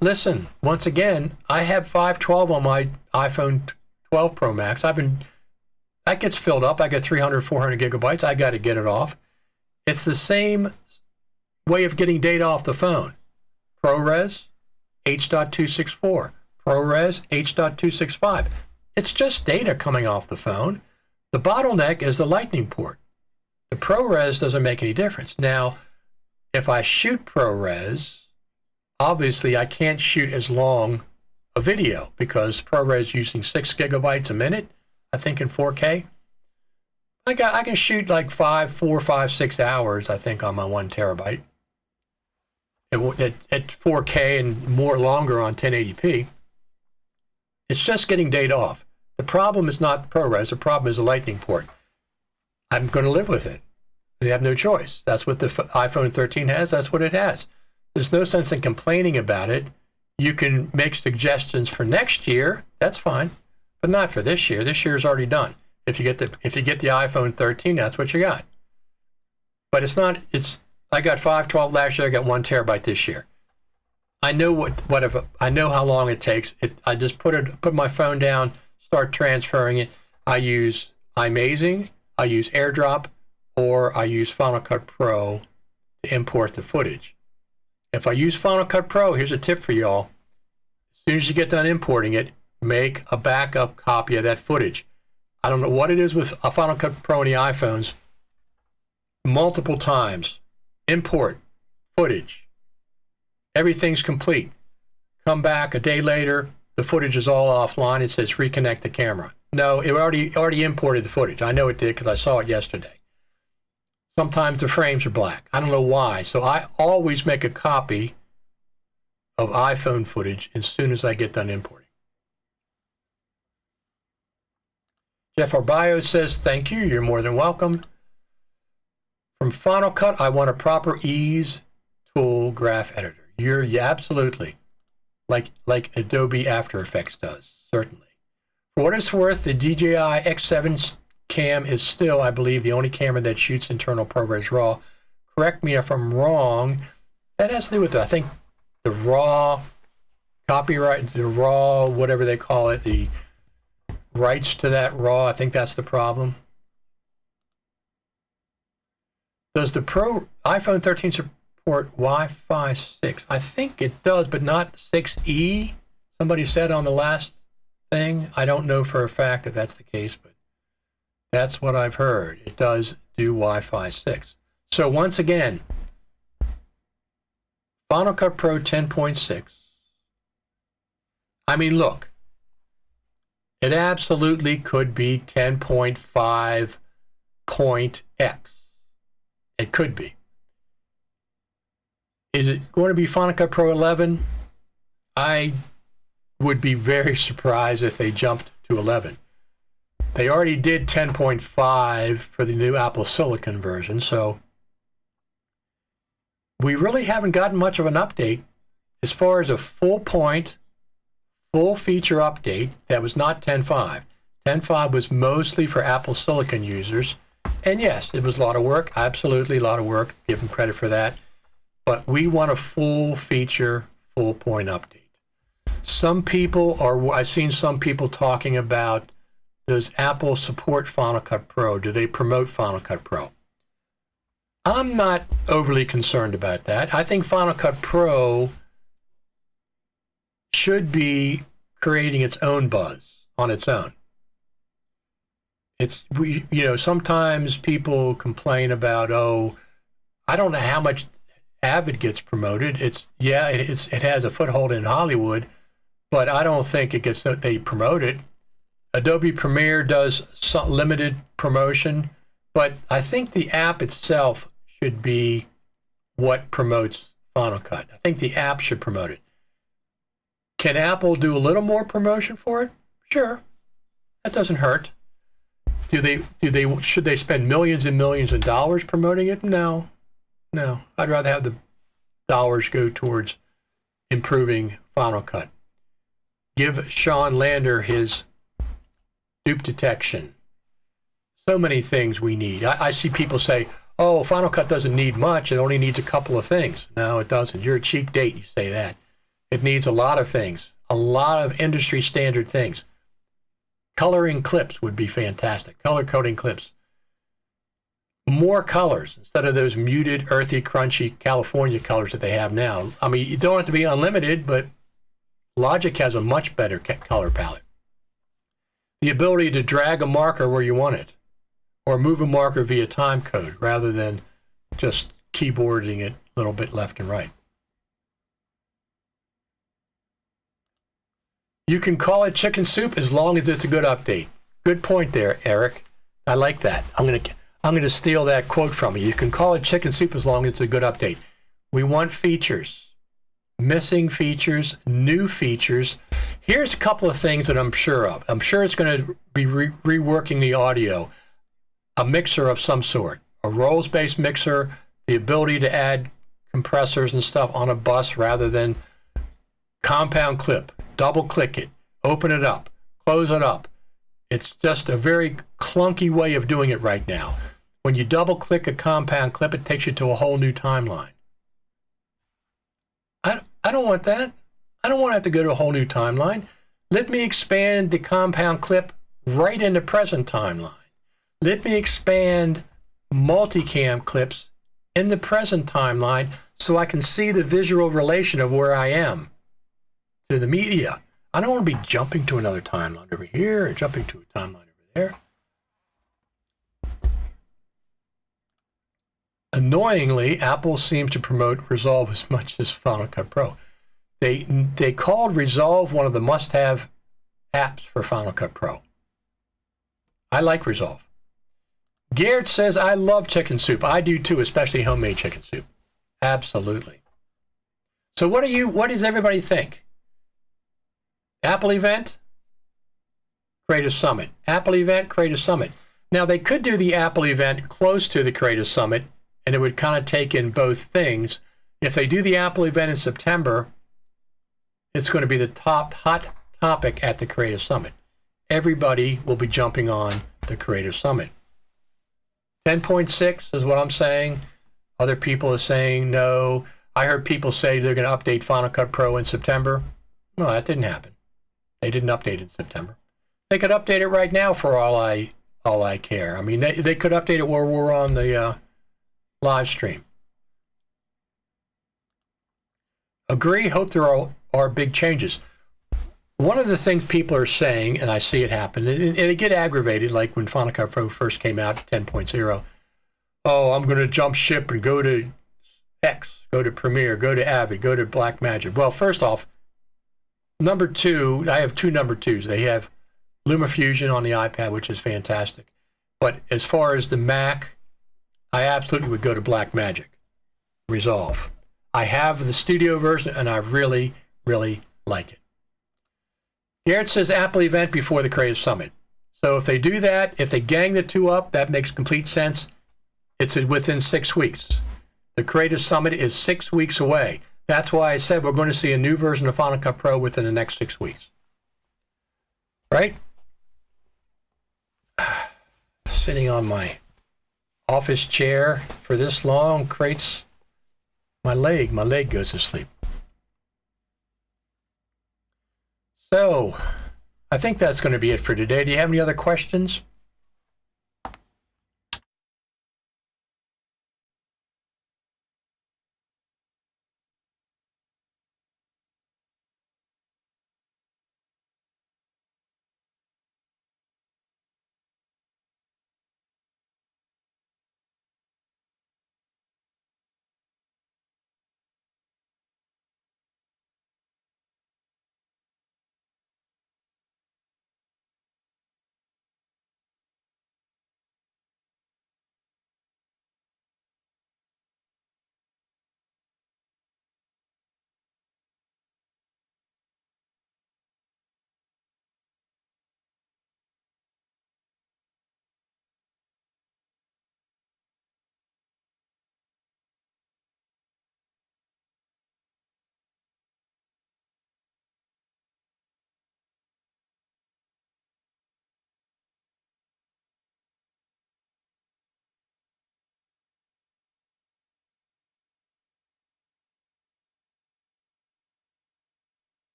A: listen, once again, I have 512 on my iPhone 12 Pro Max. That gets filled up. I get 300, 400 gigabytes. I got to get it off. It's the same way of getting data off the phone. ProRes H.264, ProRes H.265. It's just data coming off the phone. The bottleneck is the Lightning port. The ProRes doesn't make any difference. Now, if I shoot ProRes, obviously I can't shoot as long a video because ProRes using 6 gigabytes a minute, I think in 4K. I can shoot like 4, 5, 6 hours, I think, on my 1 terabyte. At 4K and more longer on 1080p. It's just getting data off. The problem is not ProRes. The problem is the Lightning port. I'm going to live with it. They have no choice. That's what the iPhone 13 has. That's what it has. There's no sense in complaining about it. You can make suggestions for next year. That's fine, but not for this year. This year is already done. If you get the iPhone 13, that's what you got. But it's not. I got 512 last year. I got 1 terabyte this year. I know I know how long it takes. I just put my phone down, start transferring it. I use iMazing, I use AirDrop, or I use Final Cut Pro to import the footage. If I use Final Cut Pro, here's a tip for y'all. As soon as you get done importing it, make a backup copy of that footage. I don't know what it is with a Final Cut Pro and the iPhones. Multiple times, import footage. Everything's complete. Come back a day later, the footage is all offline. It says reconnect the camera. No, it already imported the footage. I know it did because I saw it yesterday. Sometimes the frames are black. I don't know why. So I always make a copy of iPhone footage as soon as I get done importing. Jeff Arbaio says, thank you. You're more than welcome. From Final Cut, I want a proper ease tool graph editor. Yeah, absolutely. Like Adobe After Effects does, certainly. For what it's worth, the DJI X7 cam is still, I believe, the only camera that shoots internal ProRes RAW. Correct me if I'm wrong. That has to do with, I think, the RAW copyright, the RAW, whatever they call it, the rights to that RAW. I think that's the problem. Does the iPhone 13 support Wi-Fi 6? I think it does, but not 6E. Somebody said on the last thing. I don't know for a fact if that's the case, but that's what I've heard. It does do Wi-Fi 6. So once again, Final Cut Pro 10.6. I mean, look, it absolutely could be 10.5.x. It could be. Is it going to be Final Cut Pro 11? I would be very surprised if they jumped to 11. They already did 10.5 for the new Apple Silicon version, so we really haven't gotten much of an update as far as a full feature update that was not 10.5. 10.5 was mostly for Apple Silicon users, and yes, it was a lot of work, absolutely a lot of work, give them credit for that, but we want a full feature, full point update. Some people I've seen some people talking about, does Apple support Final Cut Pro? Do they promote Final Cut Pro? I'm not overly concerned about that. I think Final Cut Pro should be creating its own buzz on its own. Sometimes people complain about, I don't know how much Avid gets promoted. It has a foothold in Hollywood, but I don't think they promote it. Adobe Premiere does some limited promotion, but I think the app itself should be what promotes Final Cut. I think the app should promote it. Can Apple do a little more promotion for it? Sure, that doesn't hurt. Should they spend millions and millions of dollars promoting it? No. I'd rather have the dollars go towards improving Final Cut. Give Sean Lander his dupe detection. So many things we need. I see people say, Final Cut doesn't need much. It only needs a couple of things. No, it doesn't. You're a cheap date, you say that. It needs a lot of things, a lot of industry standard things. Coloring clips would be fantastic. Color coding clips. more colors instead of those muted, earthy, crunchy California colors that they have now. I mean, you don't have to be unlimited, but Logic has a much better color palette. The ability to drag a marker where you want it, or move a marker via time code rather than just keyboarding it a little bit left and right. You can call it chicken soup as long as it's a good update. Good point there, Eric. I like that. I'm gonna steal that quote from you. You can call it chicken soup as long as it's a good update. We want features, missing features, new features. Here's a couple of things that I'm sure of. I'm sure it's going to be reworking the audio. A mixer of some sort, a roles-based mixer, the ability to add compressors and stuff on a bus rather than compound clip. Double click it, open it up, close it up. It's just a very clunky way of doing it right now. When you double click a compound clip, it takes you to a whole new timeline. I don't want that. I don't want to have to go to a whole new timeline. Let me expand the compound clip right in the present timeline. Let me expand multicam clips in the present timeline so I can see the visual relation of where I am to the media. I don't want to be jumping to another timeline over here and jumping to a timeline over there. Annoyingly, Apple seems to promote Resolve as much as Final Cut Pro. They called Resolve one of the must-have apps for Final Cut Pro. I like Resolve. Garrett says, I love chicken soup. I do too, especially homemade chicken soup. Absolutely. So what does everybody think? Apple event, Creative Summit. Apple event, Creative Summit. Now they could do the Apple event close to the Creative Summit, and it would kind of take in both things. If they do the Apple event in September, it's going to be the hot topic at the Creative Summit. Everybody will be jumping on the Creative Summit. 10.6 is what I'm saying. Other people are saying no. I heard people say they're going to update Final Cut Pro in September. No, that didn't happen. They didn't update in September. They could update it right now for all I care. I mean, they could update it while we're on the live stream. Agree. Hope there are big changes. One of the things people are saying, and I see it happen, and it get aggravated, like when Final Cut Pro first came out, 10.0. Oh, I'm going to jump ship and go to X, go to Premiere, go to Avid, go to Blackmagic. Well, first off, number two, I have two number twos. They have LumaFusion on the iPad, which is fantastic. But as far as the Mac, I absolutely would go to Blackmagic, Resolve. I have the studio version, and I really, really like it. Garrett says Apple event before the Creative Summit. So if they do that, if they gang the two up, that makes complete sense. It's within 6 weeks. The Creative Summit is 6 weeks away. That's why I said we're going to see a new version of Final Cut Pro within the next 6 weeks. Right? Sitting on my office chair for this long creates my leg. My leg goes to sleep. So, I think that's going to be it for today. Do you have any other questions?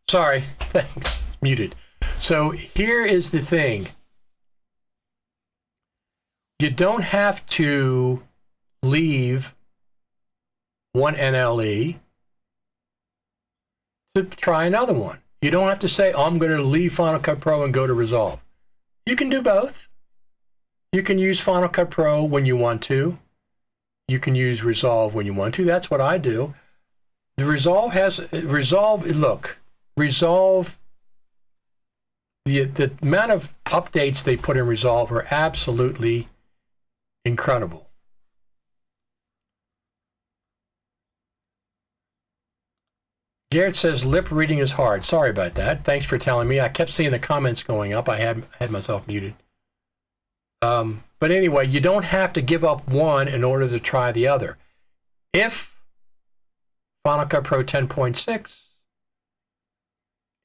A: Sorry, thanks, muted. So here is the thing. You don't have to leave one NLE to try another one. You don't have to say, oh, I'm going to leave Final Cut Pro and go to Resolve. You can do both. You can use Final Cut Pro when you want to. You can use Resolve when you want to. That's what I do. The Resolve, the amount of updates they put in Resolve are absolutely incredible. Garrett says lip reading is hard. Sorry about that. Thanks for telling me. I kept seeing the comments going up. I had myself muted. But anyway, you don't have to give up one in order to try the other. If Final Cut Pro 10.6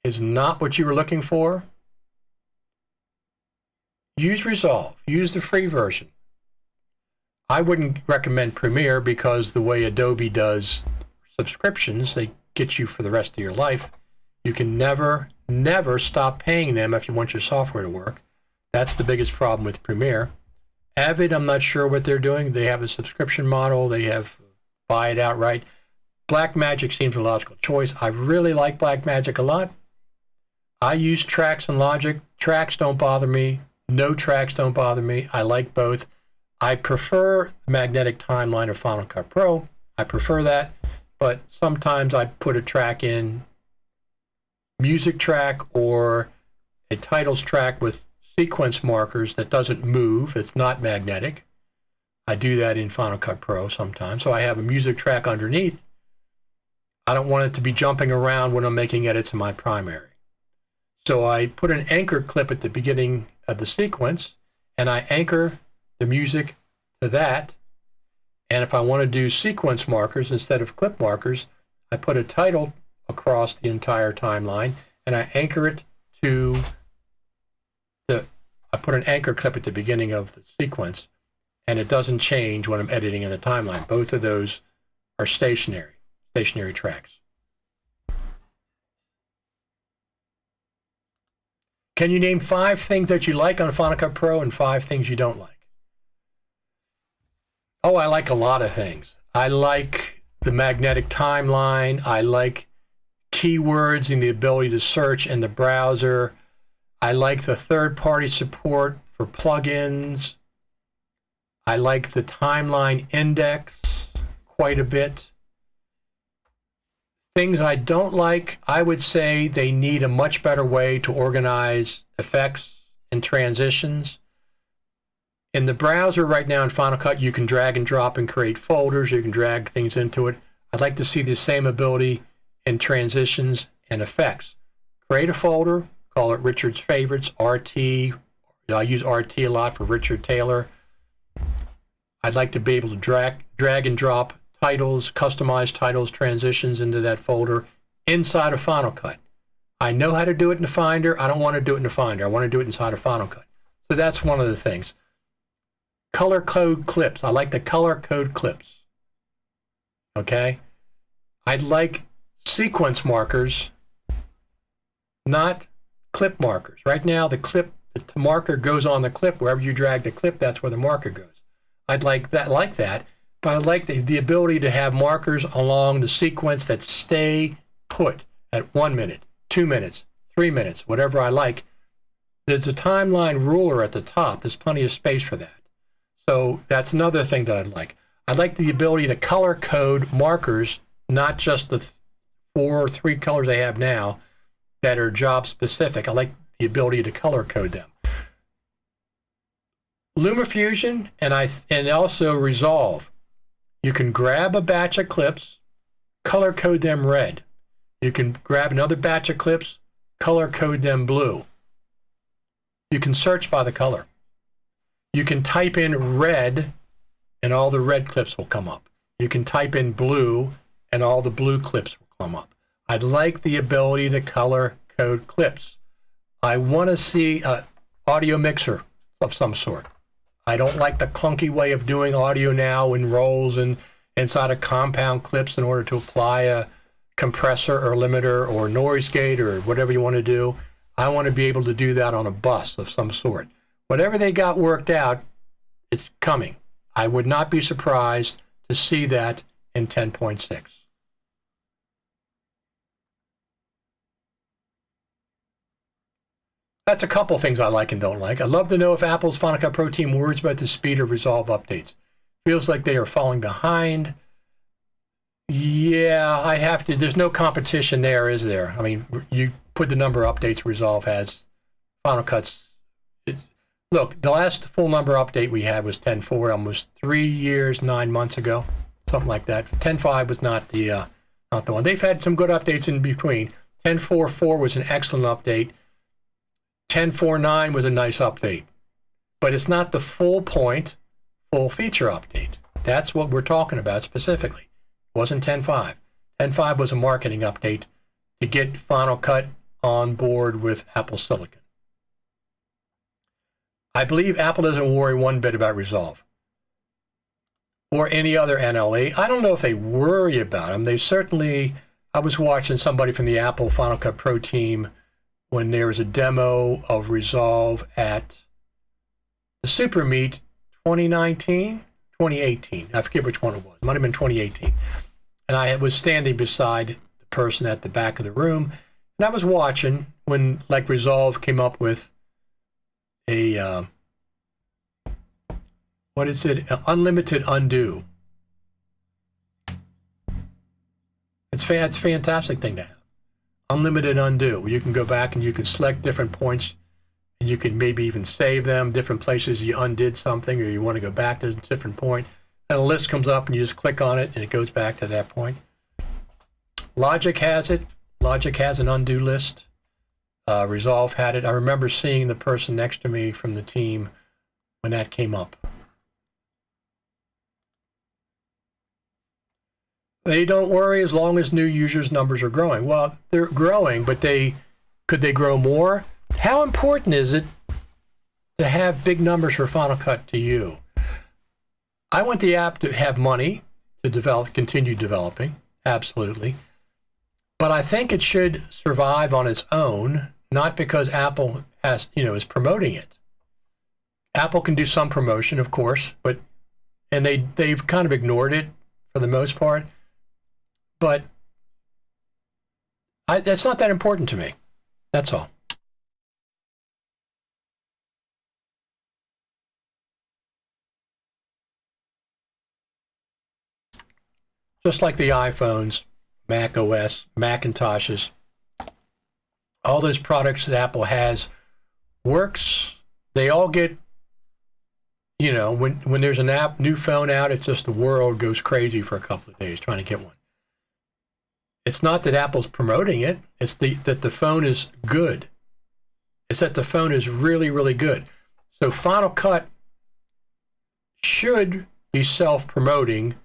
A: is not what you were looking for, use Resolve. Use the free version. I wouldn't recommend Premiere because the way Adobe does subscriptions, they get you for the rest of your life. You can never stop paying them if you want your software to work. That's the biggest problem with Premiere. Avid, I'm not sure what they're doing. They have a subscription model. They have buy it outright. Blackmagic seems a logical choice. I really like Blackmagic a lot. I use Tracks and Logic. Tracks don't bother me. No tracks don't bother me. I like both. I prefer the magnetic timeline of Final Cut Pro. I prefer that. But sometimes I put a track in, music track or a titles track with sequence markers that doesn't move. It's not magnetic. I do that in Final Cut Pro sometimes. So I have a music track underneath. I don't want it to be jumping around when I'm making edits in my primary. So I put an anchor clip at the beginning of the sequence, and I anchor the music to that. And if I want to do sequence markers instead of clip markers, I put a title across the entire timeline, and I anchor it to I put an anchor clip at the beginning of the sequence, and it doesn't change when I'm editing in the timeline. Both of those are stationary tracks. Can you name 5 things that you like on Final Cut Pro and 5 things you don't like? Oh, I like a lot of things. I like the magnetic timeline. I like keywords and the ability to search in the browser. I like the third-party support for plugins. I like the timeline index quite a bit. Things I don't like, I would say they need a much better way to organize effects and transitions. In the browser right now in Final Cut, you can drag and drop and create folders. You can drag things into it. I'd like to see the same ability in transitions and effects. Create a folder, call it Richard's Favorites, RT. I use RT a lot for Richard Taylor. I'd like to be able to drag and drop titles, customize titles, transitions into that folder inside of Final Cut. I know how to do it in the Finder. I don't want to do it in the Finder. I want to do it inside of Final Cut. So that's one of the things. Color code clips. I like the color code clips. Okay? I'd like sequence markers, not clip markers. Right now, the marker goes on the clip. Wherever you drag the clip, that's where the marker goes. I'd like that, but I'd like the ability to have markers along the sequence that stay put at 1 minute, 2 minutes, 3 minutes, whatever I like. There's a timeline ruler at the top. There's plenty of space for that. So that's another thing that I'd like. I'd like the ability to color code markers, not just the 4 or 3 colors I have now that are job specific. I like the ability to color code them. LumaFusion and also Resolve. You can grab a batch of clips, color code them red. You can grab another batch of clips, color code them blue. You can search by the color. You can type in red and all the red clips will come up. You can type in blue and all the blue clips will come up. I'd like the ability to color code clips. I want to see an audio mixer of some sort. I don't like the clunky way of doing audio now in rolls and inside of compound clips in order to apply a compressor or limiter or noise gate or whatever you want to do. I want to be able to do that on a bus of some sort. Whatever they got worked out, It's coming. I would not be surprised to see that in 10.6. That's a couple things I like and don't like. I'd love to know if Apple's Final Cut Pro team worries about the speed of Resolve updates. Feels like they are falling behind. Yeah, I have to. There's no competition there, is there? I mean, you put the number of updates Resolve has. Final Cut's. Look, the last full number update we had was 10.4, almost 3 years, 9 months ago, something like that. 10.5 was not the one. They've had some good updates in between. 10.4.4 was an excellent update. 10.4.9 was a nice update, but it's not the full feature update. That's what we're talking about specifically. It wasn't 10.5. 10.5 was a marketing update to get Final Cut on board with Apple Silicon. I believe Apple doesn't worry one bit about Resolve or any other NLE. I don't know if they worry about them. They certainly, I was watching somebody from the Apple Final Cut Pro team when there was a demo of Resolve at the Super Meet 2019, 2018. I forget which one it was. It might have been 2018. And I was standing beside the person at the back of the room, and I was watching when, like, Resolve came up with a, what is it? Unlimited undo. It's a fantastic thing to have. Unlimited undo, where you can go back and you can select different points and you can maybe even save them, different places you undid something or you want to go back to a different point. And a list comes up and you just click on it and it goes back to that point. Logic has it. Logic has an undo list. Resolve had it. I remember seeing the person next to me from the team when that came up. They don't worry as long as new users' numbers are growing. Well, they're growing, but could they grow more? How important is it to have big numbers for Final Cut to you? I want the app to have money to continue developing, absolutely. But I think it should survive on its own, not because Apple is promoting it. Apple can do some promotion, of course, and they've kind of ignored it for the most part. But that's not that important to me. That's all. Just like the iPhones, Mac OS, Macintoshes, all those products that Apple has works. They all get, when there's a new phone out, it's just the world goes crazy for a couple of days trying to get one. It's not that Apple's promoting it. It's that the phone is good. It's that the phone is really, really good. So Final Cut should be self-promoting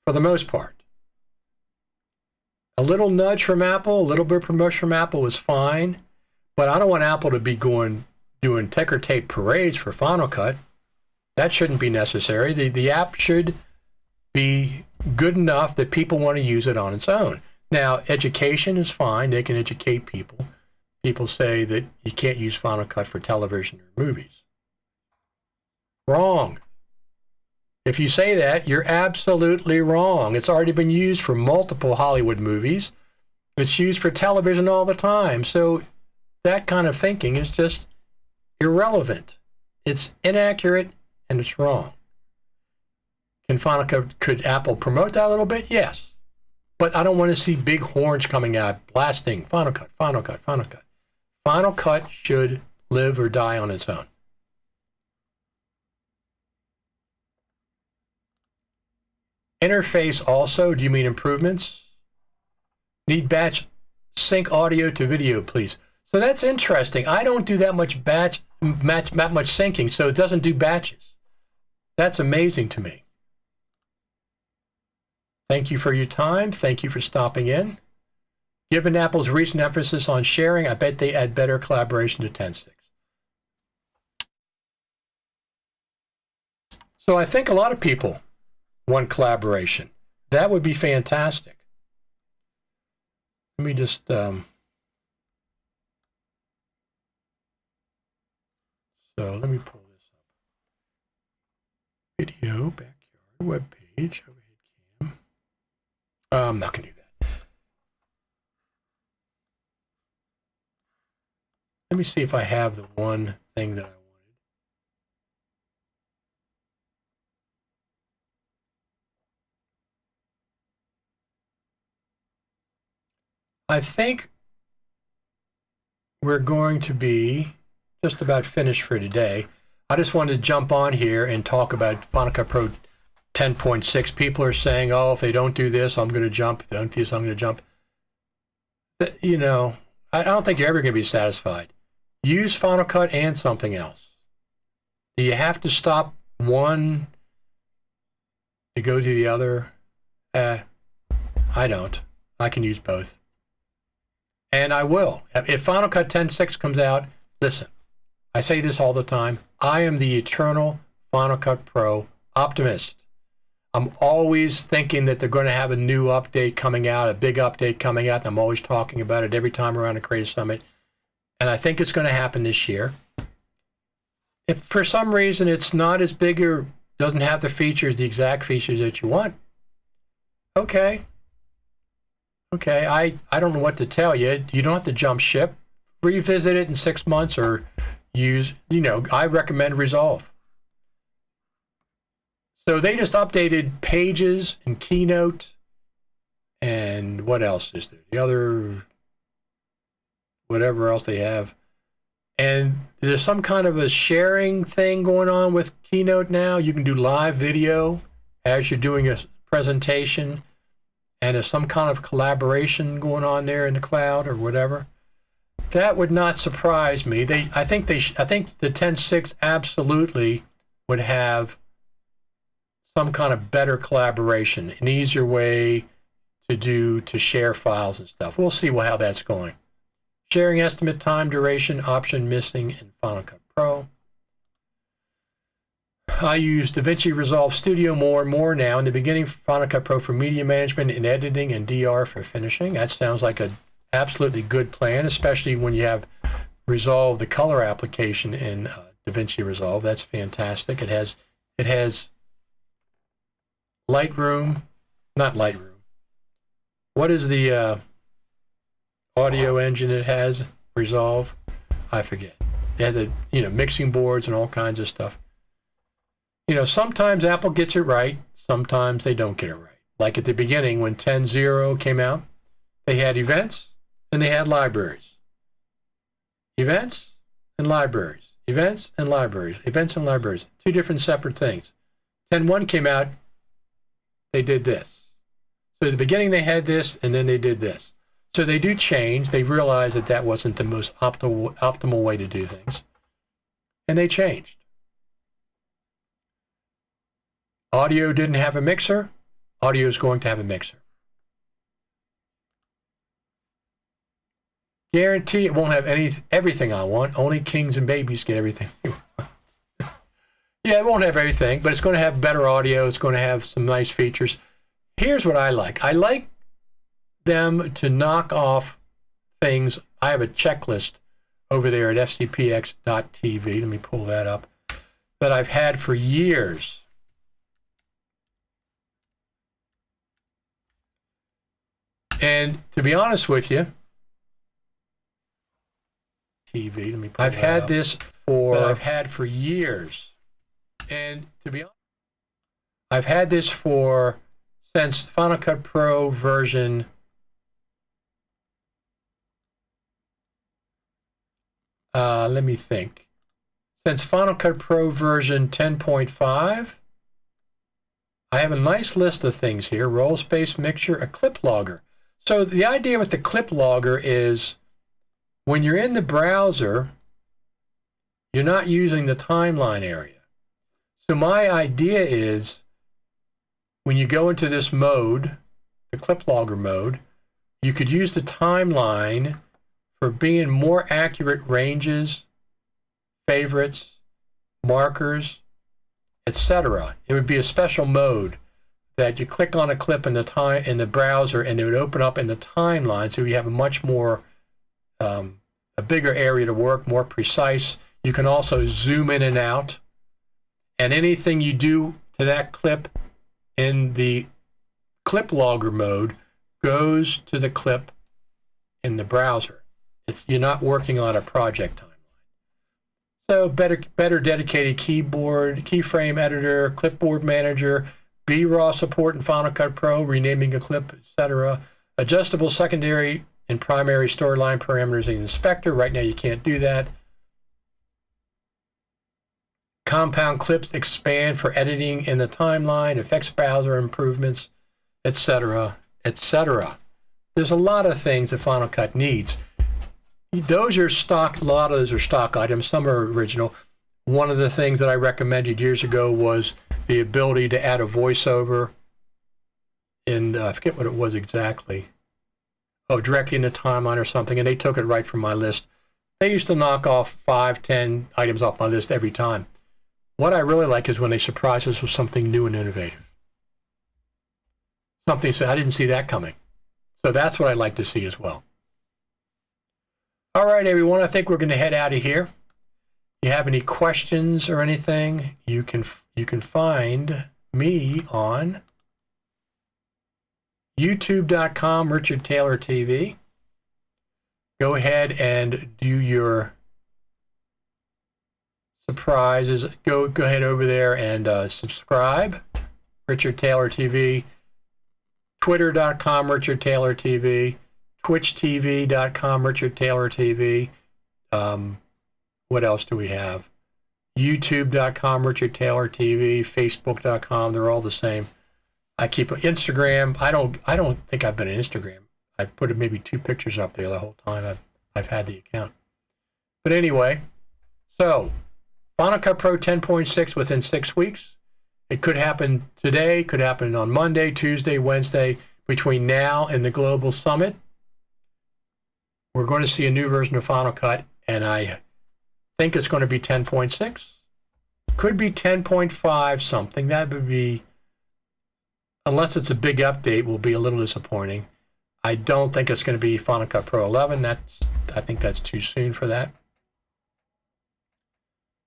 A: for the most part. A little nudge from Apple, a little bit of promotion from Apple is fine, but I don't want Apple to be doing ticker tape parades for Final Cut. That shouldn't be necessary. The app should be good enough that people want to use it on its own. Now, education is fine. They can educate people. People say that you can't use Final Cut for television or movies. Wrong. If you say that, you're absolutely wrong. It's already been used for multiple Hollywood movies. It's used for television all the time. So that kind of thinking is just irrelevant. It's inaccurate and it's wrong. Could Apple promote that a little bit? Yes. But I don't want to see big horns coming out blasting Final Cut, Final Cut, Final Cut. Final Cut should live or die on its own. Interface also, do you mean improvements? Need batch sync audio to video, please. So that's interesting. I don't do that much syncing, so it doesn't do batches. That's amazing to me. Thank you for your time. Thank you for stopping in. Given Apple's recent emphasis on sharing, I bet they add better collaboration to 10.6. So I think a lot of people want collaboration. That would be fantastic. Let me just so let me pull this up. Video, backyard, web page, overhead cam. I'm not going to do that. Let me see if I have the one thing that I wanted. I think we're going to be just about finished for today. I just wanted to jump on here and talk about Final Cut Pro 10.6. People are saying, oh, if they don't do this, I'm going to jump. If they don't do this, I'm going to jump. You know, I don't think you're ever going to be satisfied. Use Final Cut and something else. Do you have to stop one to go to the other? I don't. I can use both. And I will. If Final Cut 10.6 comes out, listen, I say this all the time. I am the eternal Final Cut Pro optimist. I'm always thinking that they're going to have a new update coming out, a big update coming out, and I'm always talking about it every time around the Creative Summit. And I think it's going to happen this year. If for some reason it's not as big or doesn't have the features, the exact features that you want, okay. Okay, I don't know what to tell you. You don't have to jump ship. Revisit it in 6 months or use, I recommend Resolve. So they just updated Pages and Keynote and what else is there? The other, whatever else they have. And there's some kind of a sharing thing going on with Keynote now. You can do live video as you're doing a presentation. And there's some kind of collaboration going on there in the cloud or whatever. That would not surprise me. I think the 10.6 absolutely would have some kind of better collaboration, an easier way to share files and stuff. We'll see how that's going. Sharing estimate, time, duration, option missing in Final Cut Pro. I use DaVinci Resolve Studio more and more now. In the beginning, Final Cut Pro for media management and editing, and DR for finishing. That sounds like an absolutely good plan, especially when you have Resolve, the color application in DaVinci Resolve. That's fantastic. It has Lightroom, not Lightroom. What is the audio engine it has? Resolve? I forget. It has mixing boards and all kinds of stuff. Sometimes Apple gets it right. Sometimes they don't get it right. Like at the beginning when 10.0 came out, they had events and they had libraries. Events and libraries. Events and libraries. Events and libraries. Two different separate things. 10.1 came out, they did this. So at the beginning they had this and then they did this. So they do change. They realized that wasn't the most optimal way to do things. And they changed. Audio didn't have a mixer. Audio is going to have a mixer. Guarantee it won't have everything I want. Only kings and babies get everything. Yeah, it won't have everything, but it's going to have better audio. It's going to have some nice features. Here's what I like. I like them to knock off things. I have a checklist over there at FCPx.tv. Let me pull that up. That I've had for years. And to be honest with you, TV. Let me. I've had this for years, and to be honest, I've had this since Final Cut Pro version. Let me think. Since Final Cut Pro version 10.5, I have a nice list of things here: roll space mixture, a clip logger. So the idea with the clip logger is when you're in the browser, you're not using the timeline area. So my idea is when you go into this mode, the clip logger mode, you could use the timeline for being more accurate ranges, favorites, markers, etc. It would be a special mode that you click on a clip in the browser and it would open up in the timeline, so you have a much more a bigger area to work, more precise. You can also zoom in and out, and anything you do to that clip in the clip logger mode goes to the clip in the browser. You're not working on a project timeline. So better dedicated keyboard, keyframe editor, clipboard manager, B-raw support in Final Cut Pro, renaming a clip, etc. Adjustable secondary and primary storyline parameters in the inspector. Right now you can't do that. Compound clips expand for editing in the timeline, effects browser improvements, etc., etc. There's a lot of things that Final Cut needs. Those are stock, a lot of those are stock items, some are original. One of the things that I recommended years ago was the ability to add a voiceover in, I forget what it was exactly. Oh, directly in the timeline or something, and they took it right from my list. They used to knock off 5, 10 items off my list every time. What I really like is when they surprise us with something new and innovative. Something so I didn't see that coming. So that's what I like to see as well. All right, everyone, I think we're going to head out of here. If you have any questions or anything, you can find me on youtube.com, Richard Taylor TV. Go ahead and do your surprises. Go ahead over there and subscribe, Richard Taylor TV. Twitter.com, Richard Taylor TV. TwitchTV.com, Richard Taylor TV. What else do we have? YouTube.com, Richard Taylor TV. Facebook.com. They're all the same. I keep Instagram. I don't think I've been on Instagram. I put maybe 2 pictures up there the whole time I've had the account. But anyway, so Final Cut Pro 10.6 within 6 weeks. It could happen today, could happen on Monday, Tuesday, Wednesday. Between now and the Global Summit, we're going to see a new version of Final Cut, and I think it's going to be 10.6. Could be 10.5 something. That would be, unless it's a big update, will be a little disappointing. I don't think it's going to be Final Cut Pro 11. I think that's too soon for that.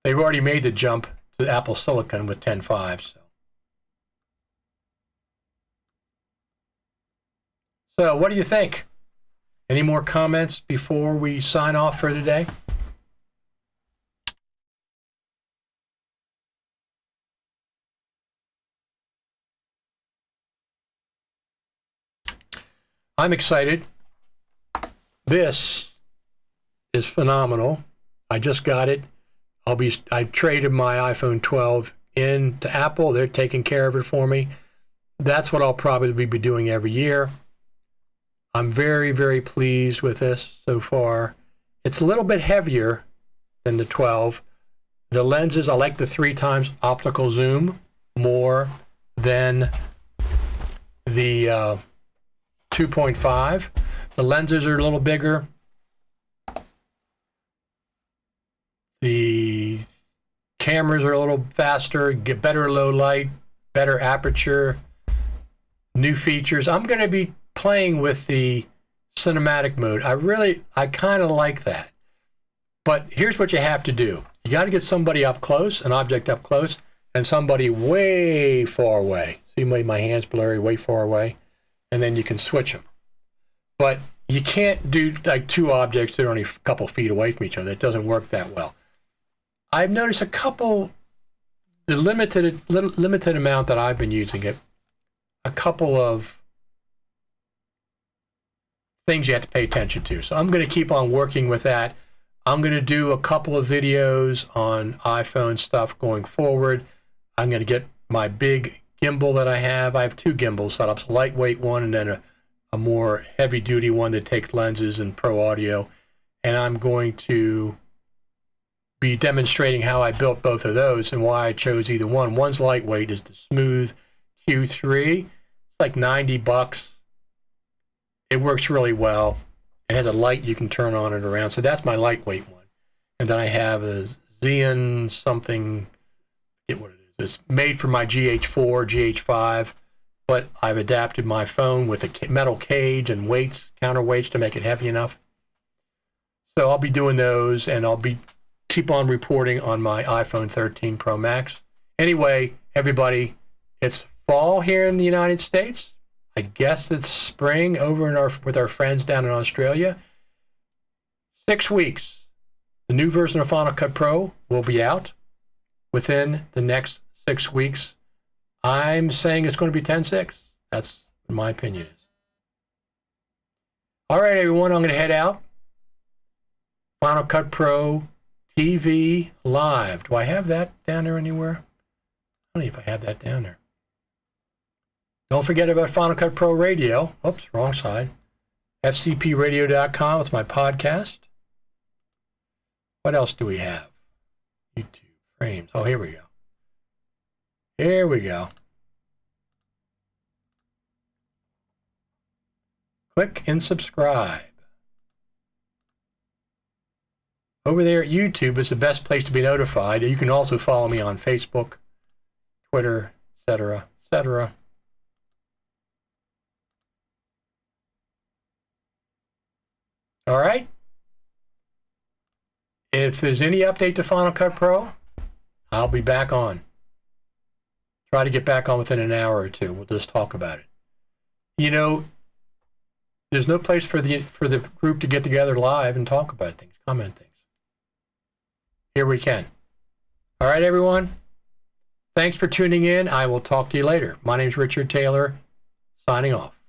A: They've already made the jump to Apple Silicon with 10.5. So what do you think? Any more comments before we sign off for today? I'm excited. This is phenomenal. I just got it. I traded my iPhone 12 in to Apple. They're taking care of it for me. That's what I'll probably be doing every year. I'm very, very pleased with this so far. It's a little bit heavier than the 12. The lenses, I like the 3x optical zoom more than the 2.5. The lenses are a little bigger. The cameras are a little faster, get better low light, better aperture, new features. I'm going to be playing with the cinematic mode. I kind of like that. But here's what you have to do. You got to get somebody up close, an object up close, and somebody way far away. See, my hand's blurry, way far away. And then you can switch them. But you can't do like 2 objects that are only a couple feet away from each other. It doesn't work that well. I've noticed the limited amount that I've been using it, a couple of things you have to pay attention to. So I'm going to keep on working with that. I'm going to do a couple of videos on iPhone stuff going forward. I'm going to get my big gimbal that I have. I have 2 gimbal setups, a lightweight one and then a more heavy-duty one that takes lenses and pro audio. And I'm going to be demonstrating how I built both of those and why I chose either one. One's lightweight, is the Smooth Q3. It's like $90. It works really well. It has a light you can turn on and around. So that's my lightweight one. And then I have a Xeon something, I forget what it is. It's made for my GH4, GH5, but I've adapted my phone with a metal cage and weights, counterweights to make it heavy enough. So I'll be doing those, and I'll keep on reporting on my iPhone 13 Pro Max. Anyway, everybody, It's fall here in the United States. I guess it's spring over with our friends down in Australia. 6 weeks. The new version of Final Cut Pro will be out within the next 6 weeks. I'm saying it's going to be 10.6. That's what my opinion is. All right, everyone, I'm going to head out. Final Cut Pro TV Live. Do I have that down there anywhere? I don't know if I have that down there. Don't forget about Final Cut Pro Radio. Oops, wrong side. FCPradio.com with my podcast. What else do we have? YouTube frames. Oh, here we go. Here we go. Click and subscribe. Over there at YouTube is the best place to be notified. You can also follow me on Facebook, Twitter, etc., etc. All right. If there's any update to Final Cut Pro, I'll be back on. Try to get back on within an hour or two. We'll just talk about it. You know, there's no place for the group to get together live and talk about things, comment things. Here we can. All right, everyone. Thanks for tuning in. I will talk to you later. My name is Richard Taylor, signing off.